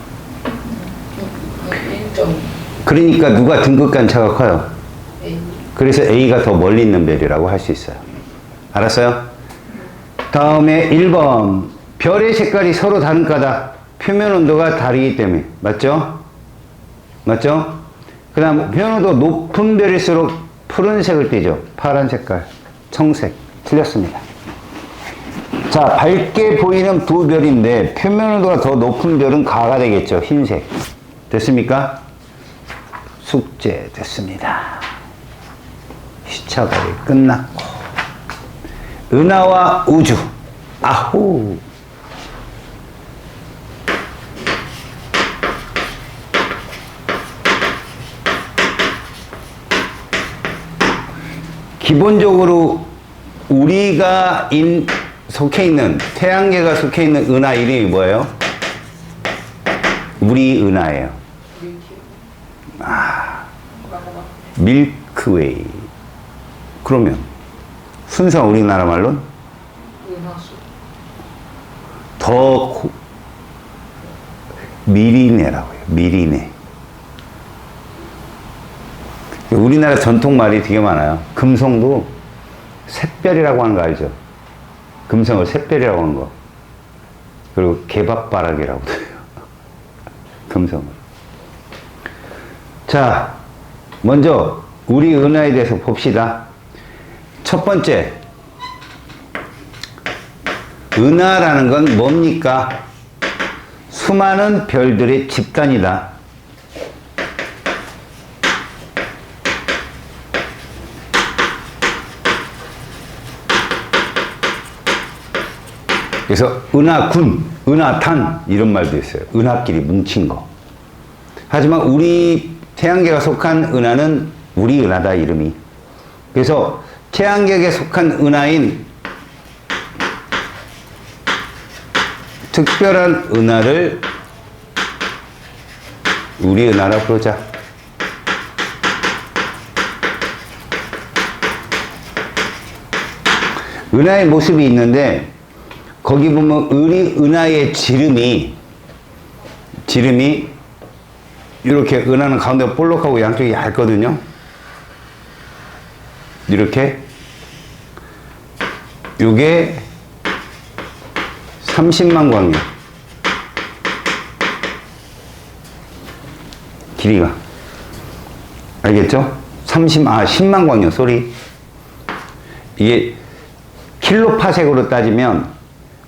1.2. 그러니까 누가 등극간 차가 커요? A. 그래서 A가 더 멀리 있는 별이라고 할 수 있어요. 알았어요? 다음에 1번. 별의 색깔이 서로 다른 까다. 표면 온도가 다르기 때문에. 맞죠? 맞죠? 그 다음 표면 온도 높은 별일수록 푸른색을 띠죠. 파란 색깔, 청색. 틀렸습니다. 자, 밝게 보이는 두 별인데 표면 온도가 더 높은 별은 가가 되겠죠. 흰색. 됐습니까? 숙제 됐습니다. 시차 거의 끝났고. 은하와 우주. 아후. 기본적으로 우리가 속해 있는, 태양계가 속해 있는 은하 이름이 뭐예요? 우리 은하예요. 밀크웨이. 그러면 순서 우리나라 말로는 은하수. 미리네라고 해요. 미리네. 우리나라 전통 말이 되게 많아요. 금성도 샛별이라고 하는 거 알죠? 금성을 샛별이라고 하는 거. 그리고 개밥바락이라고 해요. 금성을. 자, 먼저 우리 은하에 대해서 봅시다. 첫 번째, 은하라는 건 뭡니까? 수많은 별들의 집단이다. 그래서 은하군, 은하탄 이런 말도 있어요. 은하끼리 뭉친 거. 하지만 우리 태양계가 속한 은하는 우리 은하다 이름이. 그래서 태양계에 속한 은하인 특별한 은하를 우리 은하라 부르자. 은하의 모습이 있는데 거기 보면 우리 은하의 지름이 지름이 이렇게 은하는 가운데 볼록하고 양쪽이 얇거든요. 이렇게 요게 30만 광년 길이가 알겠죠? 10만 광년 쏘리 이게 킬로파섹으로 따지면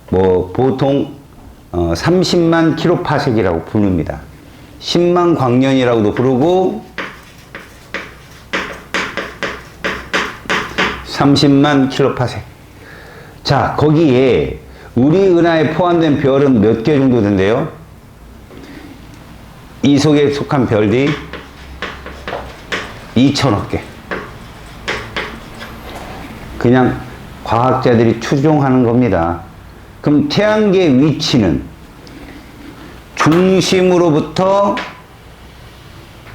뭐 보통 30만 킬로파섹이라고 부릅니다. 10만 광년이라고도 부르고 30만 킬로파섹. 자, 거기에 우리 은하에 포함된 별은 몇 개 정도 된대요? 이 속에 속한 별이 2천억 개. 그냥 과학자들이 추정하는 겁니다. 그럼 태양계 위치는 중심으로부터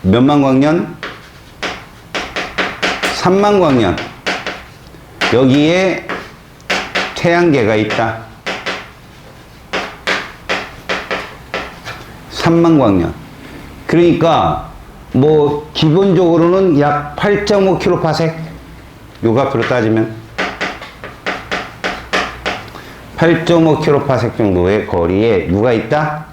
몇만 광년? 3만 광년. 여기에 태양계가 있다. 3만 광년. 그러니까 뭐 기본적으로는 약 8.5kpc 요 값으로 따지면 8.5kpc 정도의 거리에 누가 있다?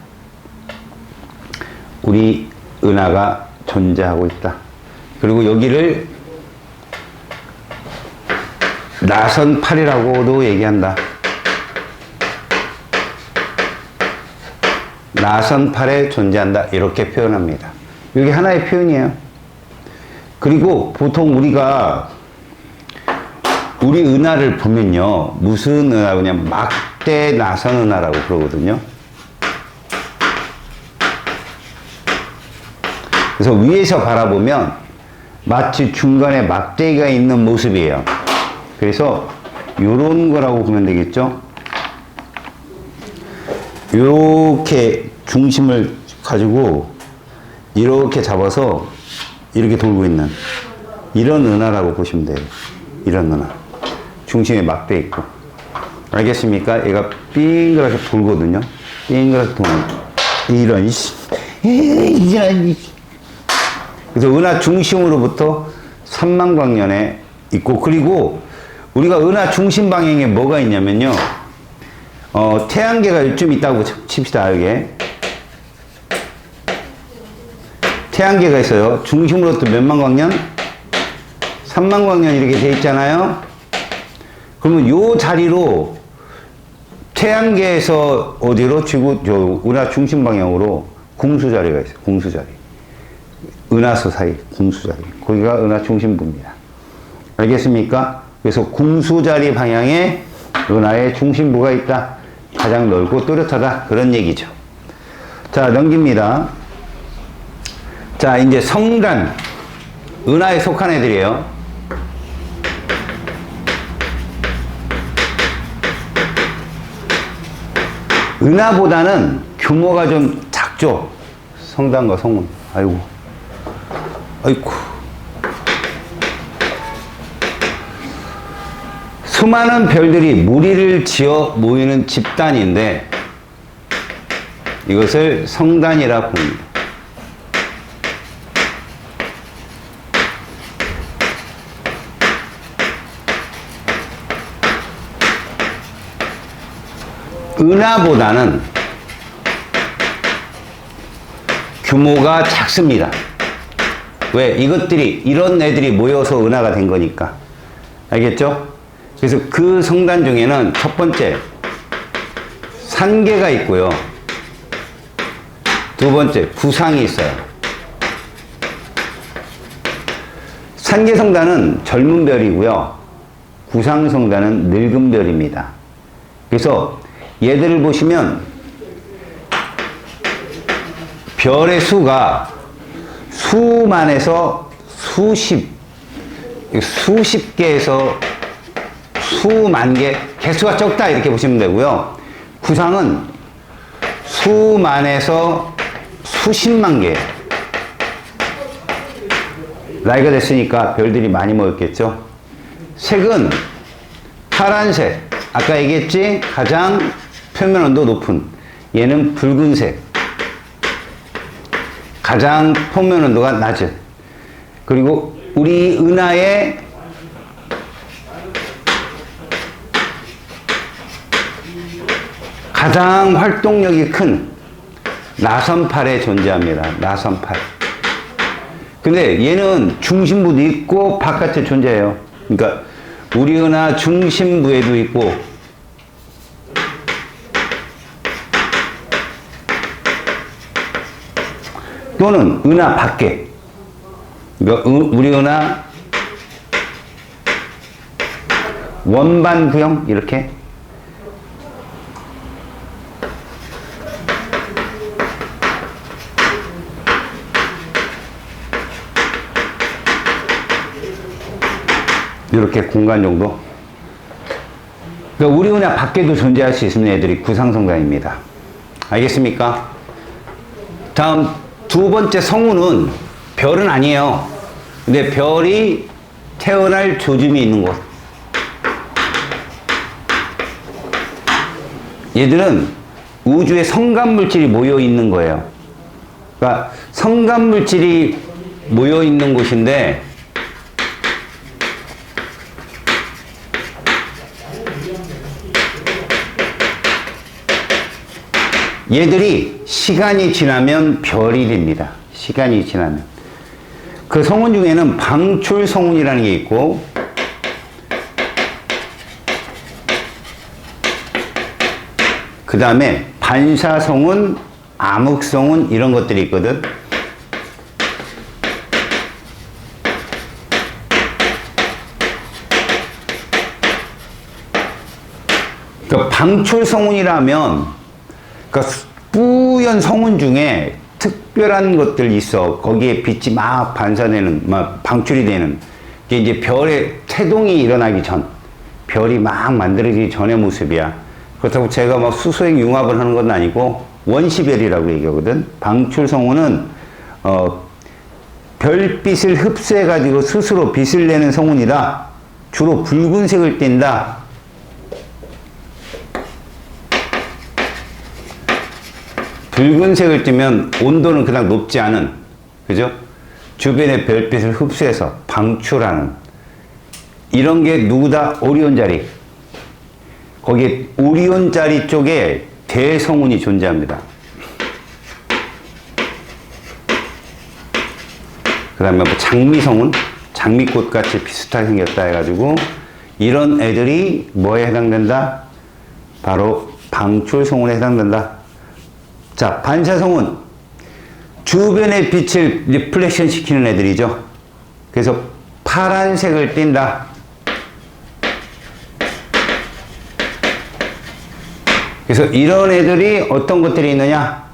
우리 은하가 존재하고 있다. 그리고 여기를 나선팔이라고도 얘기한다. 나선팔에 존재한다. 이렇게 표현합니다. 이게 하나의 표현이에요. 그리고 보통 우리가 우리 은하를 보면요. 무슨 은하냐? 막대 나선 은하라고 그러거든요. 그래서 위에서 바라보면 마치 중간에 막대기가 있는 모습이에요. 그래서 요런 거라고 보면 되겠죠. 이렇게 중심을 가지고 이렇게 잡아서 이렇게 돌고 있는 이런 은하라고 보시면 돼요. 이런 은하. 중심에 막대 있고. 알겠습니까? 얘가 빙그랗게 돌거든요. 빙그랗게 도는 이런 그래서 은하 중심으로부터 3만 광년에 있고, 그리고 우리가 은하 중심 방향에 뭐가 있냐면요. 태양계가 요쯤 있다고 칩시다, 여기에. 태양계가 있어요. 중심으로부터 몇만 광년? 3만 광년 이렇게 돼 있잖아요. 그러면 요 자리로 태양계에서 어디로? 은하 중심 방향으로 궁수자리가 있어요. 궁수자리. 은하수 사이 궁수자리. 거기가 은하 중심부입니다. 알겠습니까? 그래서 궁수자리 방향에 은하의 중심부가 있다. 가장 넓고 또렷하다. 그런 얘기죠. 자, 넘깁니다. 자, 이제 성단. 은하에 속한 애들이에요. 은하보다는 규모가 좀 작죠. 성단과 성운. 아이고. 수많은 별들이 무리를 지어 모이는 집단인데 이것을 성단이라 부릅니다. 은하보다는 규모가 작습니다. 왜? 이것들이, 이런 애들이 모여서 은하가 된 거니까. 알겠죠? 그래서 그 성단 중에는 첫 번째, 산계가 있고요. 두 번째, 구상이 있어요. 산계 성단은 젊은 별이고요. 구상 성단은 늙은 별입니다. 그래서 얘들을 보시면 별의 수가 수만에서 수십 개에서 수만 개, 개수가 적다 이렇게 보시면 되고요. 구상은 수만에서 수십만 개. 나이가 됐으니까 별들이 많이 모였겠죠. 색은 파란색, 아까 얘기했지? 가장 표면 온도 높은 얘는 붉은색. 가장 표면 온도가 낮은. 그리고 우리 은하의 가장 활동력이 큰 나선팔에 존재합니다. 나선팔. 근데 얘는 중심부도 있고 바깥에 존재해요. 그러니까 우리 은하 중심부에도 있고 또는 은하 밖에. 그러니까 우리 은하 원반 구형 이렇게 이렇게 공간 정도. 그러니까 우리 은하 밖에도 존재할 수 있는 애들이 구상성간입니다. 알겠습니까? 다음 두 번째 성운은 별은 아니에요. 근데 별이 태어날 조짐이 있는 곳. 얘들은 우주에 성간물질이 모여 있는 거예요. 그러니까 성간물질이 모여 있는 곳인데 얘들이 시간이 지나면 별이 됩니다. 시간이 지나면. 그 성운 중에는 방출 성운이라는 게 있고 그 다음에 반사 성운, 암흑 성운 이런 것들이 있거든. 그러니까 방출 성운이라면 그러니까 뿌연 성운 중에 특별한 것들이 있어. 거기에 빛이 막 반사되는, 막 방출이 되는. 이게 이제 별의 태동이 일어나기 전, 별이 막 만들어지기 전의 모습이야. 그렇다고 제가 막 수소행 융합을 하는 건 아니고 원시별이라고 얘기하거든. 방출 성운은 별빛을 흡수해가지고 스스로 빛을 내는 성운이라 주로 붉은색을 띈다. 붉은색을 띠면 온도는 그닥 높지 않은, 그죠? 주변의 별빛을 흡수해서 방출하는 이런 게 누구다? 오리온 자리. 거기에 오리온 자리 쪽에 대성운이 존재합니다. 그 다음에 뭐 장미성운, 장미꽃 같이 비슷하게 생겼다 해가지고 이런 애들이 뭐에 해당된다? 바로 방출성운에 해당된다. 자, 반사성운. 주변의 빛을 리플렉션 시키는 애들이죠. 그래서 파란색을 띈다. 그래서 이런 애들이 어떤 것들이 있느냐?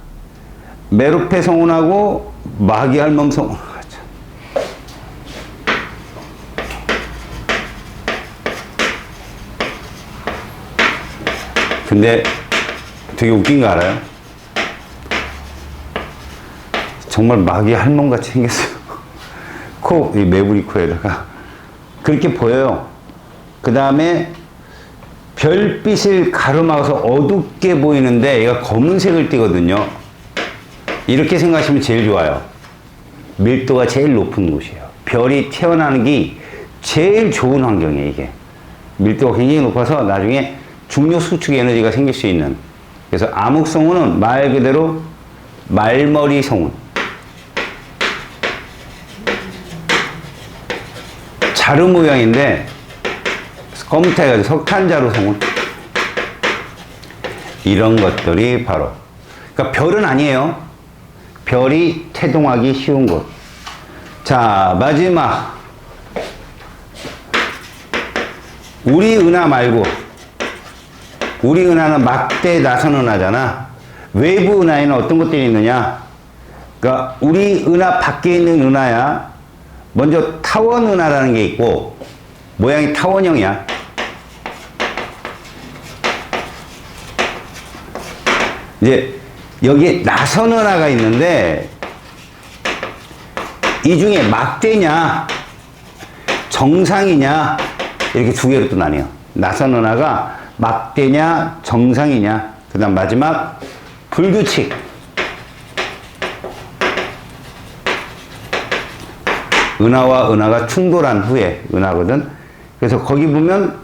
메로페 성운하고 마기할멈 성운. 근데 되게 웃긴 거 알아요? 정말 마귀 할멈같이 생겼어요. 코, 이 매부리 코에다가. 그렇게 보여요. 그 다음에 별빛을 가로막아서 어둡게 보이는데 얘가 검은색을 띠거든요. 이렇게 생각하시면 제일 좋아요. 밀도가 제일 높은 곳이에요. 별이 태어나는 게 제일 좋은 환경이에요, 이게. 밀도가 굉장히 높아서 나중에 중력 수축 에너지가 생길 수 있는. 그래서 암흑성운은 말 그대로 말머리 성운. 자루 모양인데 검태가지고 석탄자루 성운. 이런 것들이 바로, 그러니까 별은 아니에요. 별이 태동하기 쉬운 곳. 자, 마지막 우리 은하 말고, 우리 은하는 막대 나선 은하잖아. 외부 은하에는 어떤 것들이 있느냐? 그러니까 우리 은하 밖에 있는 은하야. 먼저 타원 은하라는 게 있고, 모양이 타원형이야. 이제 여기에 나선 은하가 있는데, 이 중에 막대냐 정상이냐 이렇게 두 개로 또 나뉘어. 나선 은하가 막대냐 정상이냐. 그 다음 마지막 불규칙. 은하와 은하가 충돌한 후에 은하거든. 그래서 거기 보면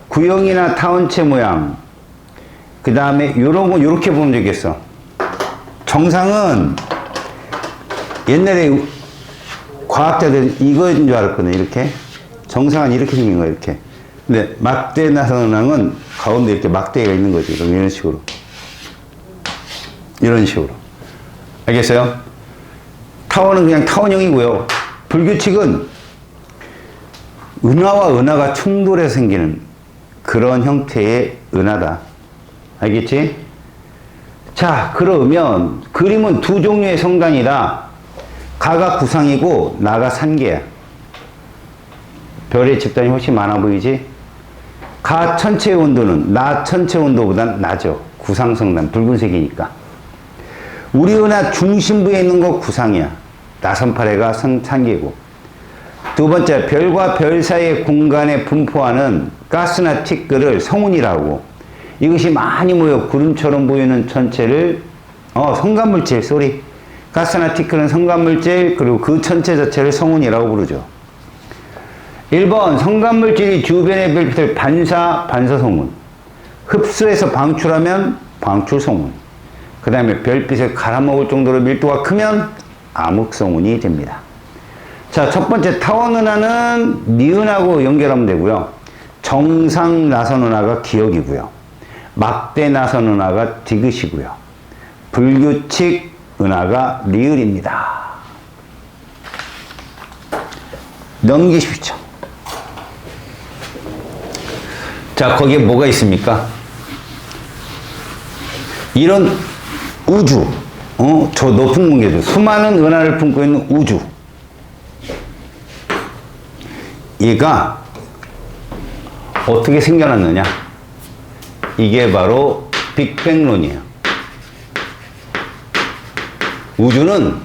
구형이나 타원체 모양, 그 다음에 요런 거 요렇게 보면 되겠어. 정상은 옛날에 과학자들 이거인 줄 알았거든. 이렇게 정상은 이렇게 생긴 거야. 이렇게. 근데 막대 나선은항은 가운데 이렇게 막대가 있는 거지. 이런 식으로. 이런 식으로. 알겠어요? 타원은 그냥 타원형이고요. 불규칙은 은하와 은하가 충돌해서 생기는 그런 형태의 은하다. 알겠지? 자, 그러면 그림은 두 종류의 성단이다. 가가 구상이고 나가 산계야. 별의 집단이 훨씬 많아 보이지? 가 천체의 온도는 나 천체의 온도보단 낮죠. 구상성단, 붉은색이니까. 우리 은하 중심부에 있는 거 구상이야. 나선파래가 산계고. 두 번째, 별과 별 사이의 공간에 분포하는 가스나 티끌을 성운이라고. 이것이 많이 모여 구름처럼 보이는 천체를 성간물질, 쏘리. 가스나 티끌은 성간물질, 그리고 그 천체 자체를 성운이라고 부르죠. 1번, 성간물질이 주변의 별빛을 반사성운. 흡수해서 방출하면 방출성운. 그 다음에 별빛을 갈아먹을 정도로 밀도가 크면 암흑성운이 됩니다. 자, 첫 번째 타원은하는 니은하고 연결하면 되고요. 정상 나선은하가 기역이고요. 막대 나선은하가 디귿이고요. 불규칙 은하가 리을입니다. 넘기십시오. 자, 거기에 뭐가 있습니까? 이런 우주, 저 높은 공계죠. 수많은 은하를 품고 있는 우주. 얘가 어떻게 생겨났느냐? 이게 바로 빅뱅론이에요. 우주는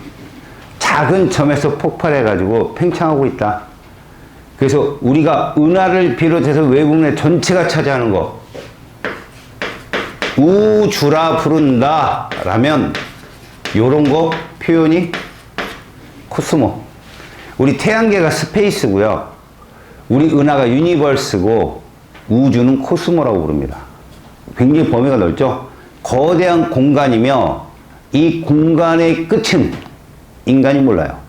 작은 점에서 폭발해가지고 팽창하고 있다. 그래서 우리가 은하를 비롯해서 외국의 전체가 차지하는 거 우주라 부른다 라면 요런 거 표현이 코스모. 우리 태양계가 스페이스고요. 우리 은하가 유니버스고 우주는 코스모라고 부릅니다. 굉장히 범위가 넓죠. 거대한 공간이며 이 공간의 끝은 인간이 몰라요.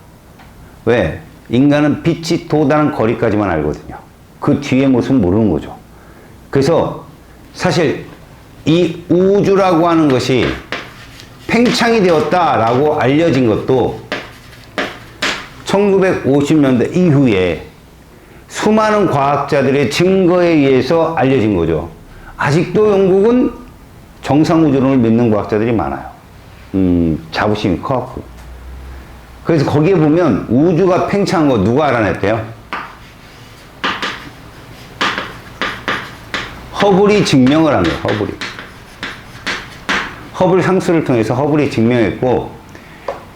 왜? 인간은 빛이 도달한 거리까지만 알거든요. 그 뒤의 모습은 모르는 거죠. 그래서 사실 이 우주라고 하는 것이 팽창이 되었다라고 알려진 것도 1950년대 이후에 수많은 과학자들의 증거에 의해서 알려진 거죠. 아직도 영국은 정상우주론을 믿는 과학자들이 많아요. 자부심이 커갖고. 그래서 거기에 보면 우주가 팽창한 거 누가 알아냈대요? 허블이 증명을 한 거예요. 허블 상수를 통해서 허블이 증명했고,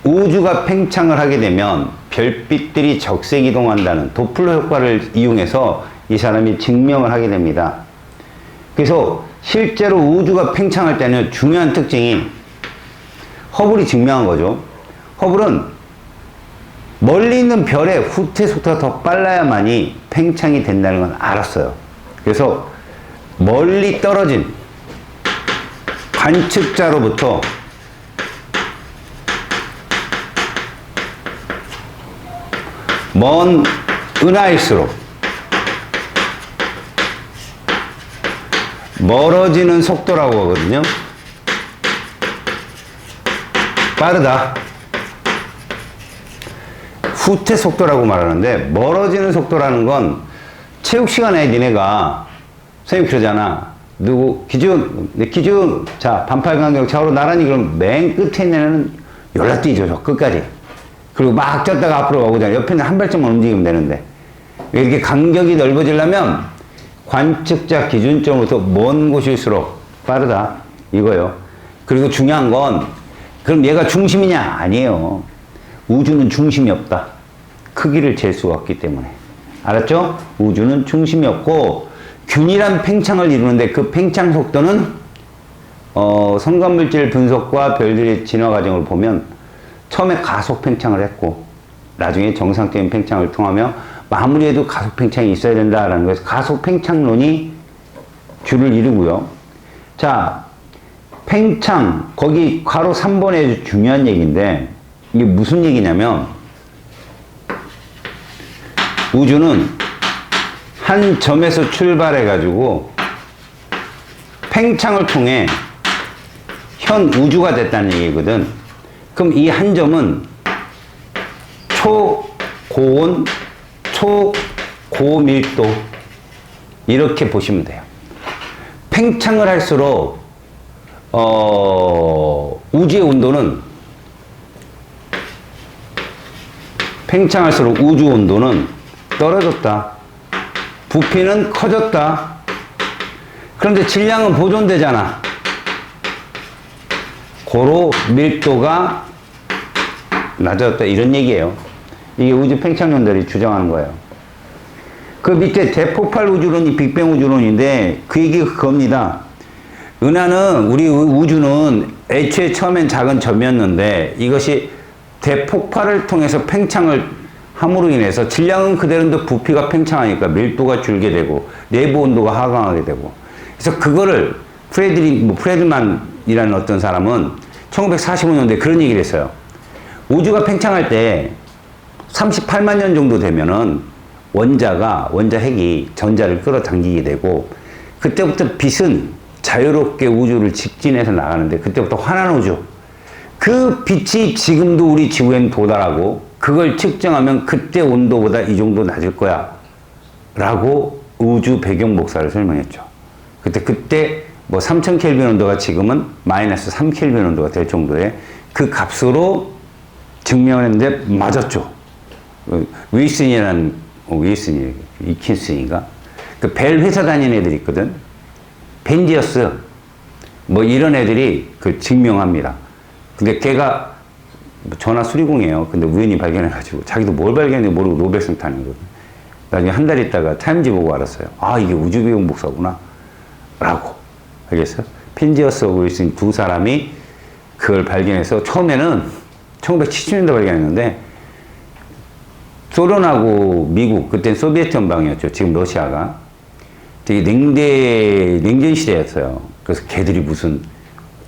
우주가 팽창을 하게 되면 별빛들이 적색이동한다는 도플러 효과를 이용해서 이 사람이 증명을 하게 됩니다. 그래서 실제로 우주가 팽창할 때는 중요한 특징이 허블이 증명한 거죠. 허블은 멀리 있는 별의 후퇴 속도가 더 빨라야만이 팽창이 된다는 건 알았어요. 그래서 멀리 떨어진 관측자로부터 먼 은하일수록 멀어지는 속도라고 하거든요. 빠르다. 후퇴 속도라고 말하는데, 멀어지는 속도라는 건 체육 시간에 니네가 선생님 그러잖아. 누구 기준, 내 기준, 자 반팔 간격 좌우로 나란히, 그럼 맨 끝에 있는 애는 열라 뛰죠. 저 끝까지. 그리고 막 쪘다가 앞으로 가고자 옆에는 한 발짝만 움직이면 되는데, 이렇게 간격이 넓어지려면 관측자 기준점으로부터 먼 곳일수록 빠르다 이거요. 그리고 중요한 건, 그럼 얘가 중심이냐? 아니에요. 우주는 중심이 없다. 크기를 잴 수가 없기 때문에. 알았죠? 우주는 중심이 없고 균일한 팽창을 이루는데, 그 팽창 속도는 성간물질 분석과 별들의 진화 과정을 보면 처음에 가속 팽창을 했고, 나중에 정상적인 팽창을 통하며 마무리에도 가속 팽창이 있어야 된다라는 거에서 가속 팽창론이 주를 이루고요. 자, 팽창, 거기 괄호 3번에 중요한 얘기인데, 이게 무슨 얘기냐면, 우주는 한 점에서 출발해가지고, 팽창을 통해 현 우주가 됐다는 얘기거든. 그럼 이 한 점은 초고온, 초고밀도, 이렇게 보시면 돼요. 팽창을 할수록 우주의 온도는 팽창할수록 우주 온도는 떨어졌다. 부피는 커졌다. 그런데 질량은 보존되잖아. 고로 밀도가 낮아졌다. 이런 얘기예요. 이게 우주 팽창론들이 주장하는 거예요. 그 밑에 대폭발 우주론이 빅뱅 우주론인데 그 얘기가 그겁니다. 은하는 우리 우주는 애초에 처음엔 작은 점이었는데 이것이 대폭발을 통해서 팽창을 함으로 인해서 질량은 그대로인데 부피가 팽창하니까 밀도가 줄게 되고 내부 온도가 하강하게 되고 그래서 그거를 프레드만이라는 어떤 사람은 1945년도에 그런 얘기를 했어요. 우주가 팽창할 때 38만 년 정도 되면은 원자 핵이 전자를 끌어당기게 되고 그때부터 빛은 자유롭게 우주를 직진해서 나가는데 그때부터 환한 우주 그 빛이 지금도 우리 지구에는 도달하고 그걸 측정하면 그때 온도보다 이 정도 낮을 거야 라고 우주 배경 복사를 설명했죠. 그때 뭐 3000 켈빈 온도가 지금은 마이너스 3 켈빈 온도가 될 정도의 그 값으로 증명을 했는데 맞았죠. 이킨슨인가? 그 벨 회사 다니는 애들이 있거든. 벤지어스 뭐 이런 애들이 그 증명합니다. 근데 걔가 전화 수리공이에요. 근데 우연히 발견해가지고 자기도 뭘 발견했는지 모르고 노벨상 타는 거거든. 나중에 한 달 있다가 타임지 보고 알았어요. 아 이게 우주배경 복사구나 라고. 알겠어요? 펜지어스 윌슨 두 사람이 그걸 발견해서 처음에는 1970년대 발견했는데 소련하고 미국, 그때는 소비에트 연방이었죠. 지금 러시아가. 되게 냉전 시대였어요. 그래서 걔들이 무슨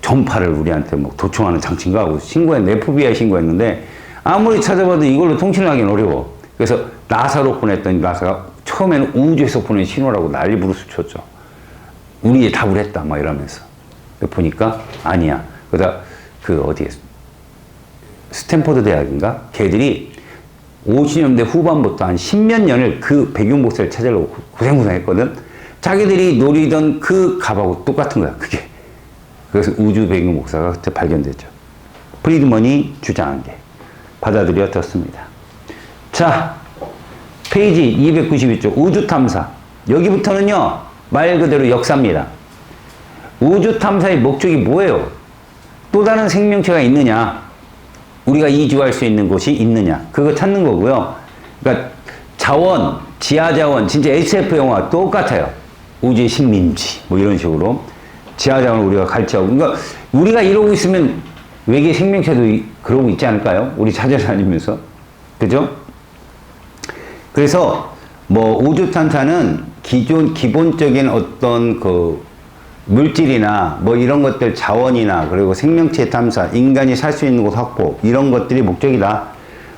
전파를 우리한테 뭐 도청하는 장치인가 하고 FBI 신고했는데 아무리 찾아봐도 이걸로 통신을 하기는 어려워. 그래서 나사로 보냈더니 나사가 처음에는 우주에서 보낸 신호라고 난리 부르스 쳤죠. 우리 답을 했다, 막 이러면서. 보니까 아니야. 그러다 어디에 스탠포드 대학인가? 걔들이 50년대 후반부터 한 10몇 년을 그 배경 복사를 찾으려고 고생했거든. 자기들이 노리던 그 값하고 똑같은 거야, 그게. 그래서 우주 배경 복사가 그때 발견됐죠. 프리드먼이 주장한 게 받아들여졌습니다. 자, 페이지 292쪽 우주 탐사. 여기부터는요, 말 그대로 역사입니다. 우주 탐사의 목적이 뭐예요? 또 다른 생명체가 있느냐? 우리가 이주할 수 있는 곳이 있느냐? 그거 찾는 거고요. 그러니까 자원, 지하 자원, 진짜 SF 영화 똑같아요. 우주의 식민지, 뭐 이런 식으로. 지하 자원을 우리가 갈취하고. 그러니까 우리가 이러고 있으면 외계 생명체도 그러고 있지 않을까요? 우리 찾아다니면서. 그죠? 그래서 뭐 우주 탐사는 기본적인 어떤 물질이나 뭐 이런 것들 자원이나 그리고 생명체 탐사, 인간이 살 수 있는 곳 확보 이런 것들이 목적이다.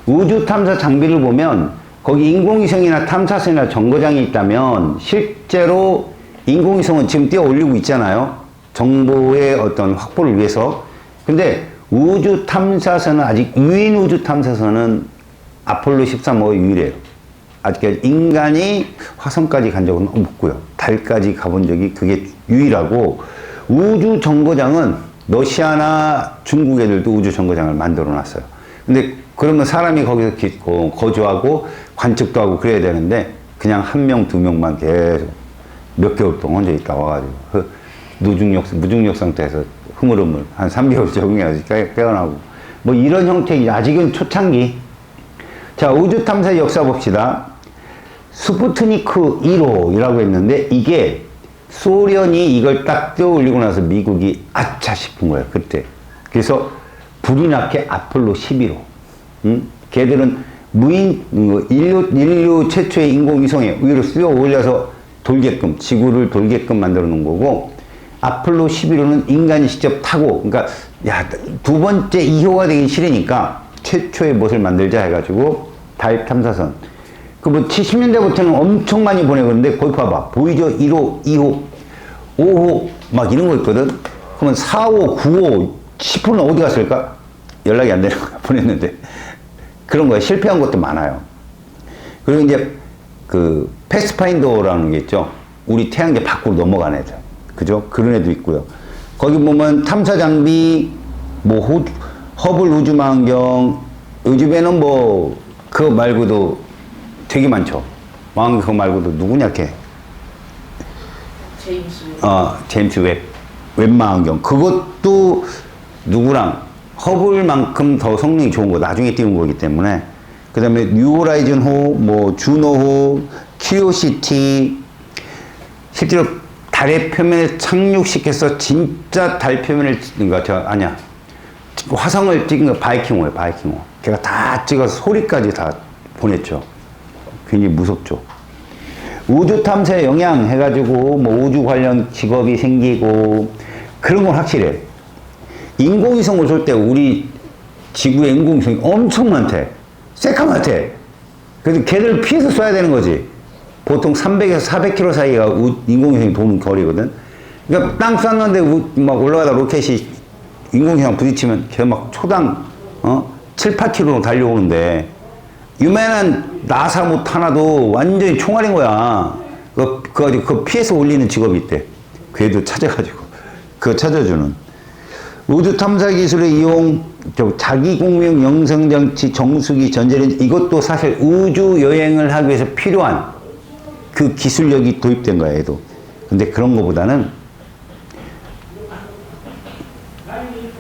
우주 탐사 장비를 보면 거기 인공위성이나 탐사선이나 정거장이 있다면 실제로 인공위성은 지금 뛰어 올리고 있잖아요. 정보의 어떤 확보를 위해서. 근데 우주 탐사선은 아직 유인 우주 탐사선은 아폴로 13호가 유일해요. 아직 인간이 화성까지 간 적은 없고요. 달까지 가본 적이 그게 유일하고 우주 정거장은 러시아나 중국 애들도 우주 정거장을 만들어 놨어요. 근데 그러면 사람이 거기서 거주하고 관측도 하고 그래야 되는데 그냥 한 명, 두 명만 계속 몇 개월 동안 혼자 있다 와가지고 무중력 상태에서 흐물흐물 한 3개월 적응해야지 깨어나고 뭐 이런 형태이지. 아직은 초창기. 자, 우주 탐사 역사 봅시다. 스푸트니크 1호이라고 했는데 이게 소련이 이걸 딱 떼어올리고 나서 미국이 아차 싶은 거예요, 그때. 그래서 불이 나게 아폴로 11호. 걔들은 인류 최초의 인공위성에 위로 쏘아 올려서 돌게끔, 지구를 돌게끔 만들어 놓은 거고, 아폴로 11호는 인간이 직접 타고, 그러니까, 야, 두 번째 2호가 되기 싫으니까, 최초의 무엇을 만들자 해가지고, 달 탐사선. 그 뭐 70년대부터는 엄청 많이 보내는데, 거기 봐봐. 보이죠? 1호, 2호, 5호, 막 이런 거 있거든? 그러면 4호, 9호, 10호는 어디 갔을까? 연락이 안 되는 거야. 보냈는데. 그런 거에 실패한 것도 많아요. 그리고 이제 그 패스파인더라는 게 있죠. 우리 태양계 밖으로 넘어간 애들. 그죠? 그런 애도 있고요. 거기 보면 탐사 장비, 뭐 허블 우주망원경, 요즘에는 뭐 그거 말고도 되게 많죠. 망원경 그거 말고도 누구냐 걔? 제임스 웹 망원경. 그것도 누구랑 허블만큼 더 성능이 좋은 거 나중에 띄운 거기 때문에. 그 다음에 뉴호라이즌호, 뭐 주노호, 큐리오시티, 실제로 달의 표면에 착륙시켜서 진짜 달 표면을 찍은 거, 아니야, 화성을 찍은 거 바이킹호예요. 바이킹호. 걔가 다 찍어서 소리까지 다 보냈죠. 굉장히 무섭죠. 우주 탐사에 영향 해가지고 뭐 우주 관련 직업이 생기고 그런 건 확실해. 인공위성을 쏠 때 우리 지구의 인공위성이 엄청 많대. 새까맣대. 그래서 걔들 피해서 쏴야 되는 거지. 보통 300에서 400km 사이가 인공위성이 도는 거리거든. 그러니까 땅 쐈는데 막 올라가다 로켓이 인공위성 부딪히면 걔 막 초당 7, 8km로 달려오는데 유명한 나사 못 하나도 완전히 총알인 거야. 그거 피해서 올리는 직업이 있대. 걔도 찾아가지고 그거 찾아주는. 우주 탐사 기술의 이용, 자기 공명 영성 장치, 정수기, 전자레인지, 이것도 사실 우주 여행을 하기 위해서 필요한 그 기술력이 도입된 거야, 얘도. 근데 그런 거보다는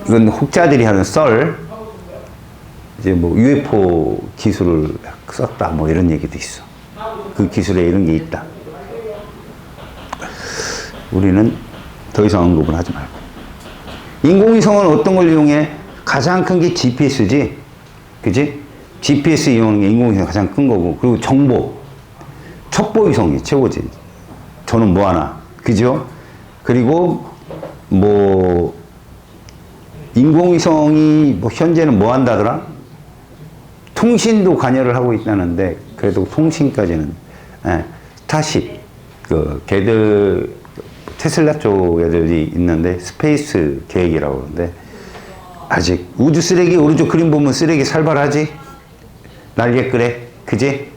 이건 혹자들이 하는 썰, 이제 뭐 UFO 기술을 썼다, 뭐 이런 얘기도 있어. 그 기술에 이런 게 있다. 우리는 더 이상 언급은 하지 말고. 인공위성은 어떤 걸 이용해? 가장 큰 게 GPS지. 그지? GPS 이용하는 게 인공위성이 가장 큰 거고. 그리고 정보. 첩보위성이 최고지. 저는 뭐 하나. 그죠? 그리고 뭐, 인공위성이 뭐 현재는 뭐 한다더라? 통신도 관여를 하고 있다는데, 그래도 통신까지는, 스타쉽. 걔들, 테슬라 쪽 애들이 있는데 스페이스 계획이라고 그러는데 아직 우주 쓰레기 오른쪽 그림 보면 쓰레기 살벌하지? 날개 끄래 그지?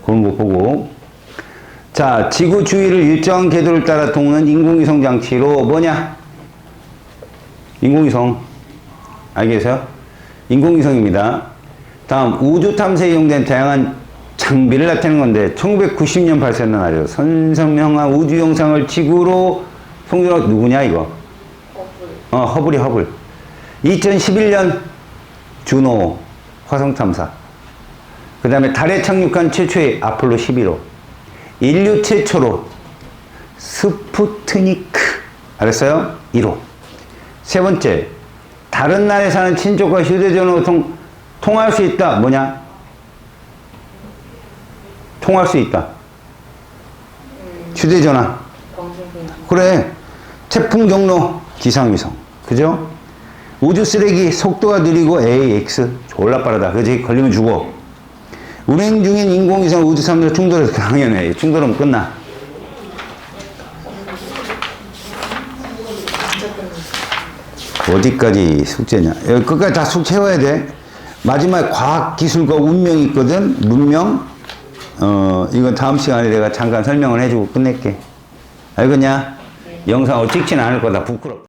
그런 거 보고 자 지구 주위를 일정한 궤도를 따라 도는 인공위성 장치로 뭐냐? 인공위성 알겠어요? 인공위성입니다. 다음 우주 탐사에 이용된 다양한 장비를 나타내는 건데 1990년 발사한 날이죠. 선선명한 우주 영상을 지구로 송전한 누구냐 이거? 허블이 허블. 2011년 주노 화성 탐사. 그 다음에 달에 착륙한 최초의 아폴로 11호. 인류 최초로 스푸트니크. 알았어요? 1호. 세 번째, 다른 나라에 사는 친족과 휴대전화로 통화할 수 있다. 뭐냐? 통화할 수 있다. 휴대전화. 그래. 태풍 경로 기상위성. 그죠? 우주 쓰레기 속도가 느리고 AX. 졸라 빠르다. 그지? 걸리면 죽어. 운행 중인 인공위성 우주 탐사 충돌해서 당연해. 충돌하면 끝나. 어디까지 숙제냐? 여기 끝까지 다 숙 채워야 돼. 마지막에 과학기술과 운명이 있거든. 문명. 이건 다음 시간에 내가 잠깐 설명을 해주고 끝낼게. 알겠냐? 영상을 찍지는 않을 거다. 부끄럽다.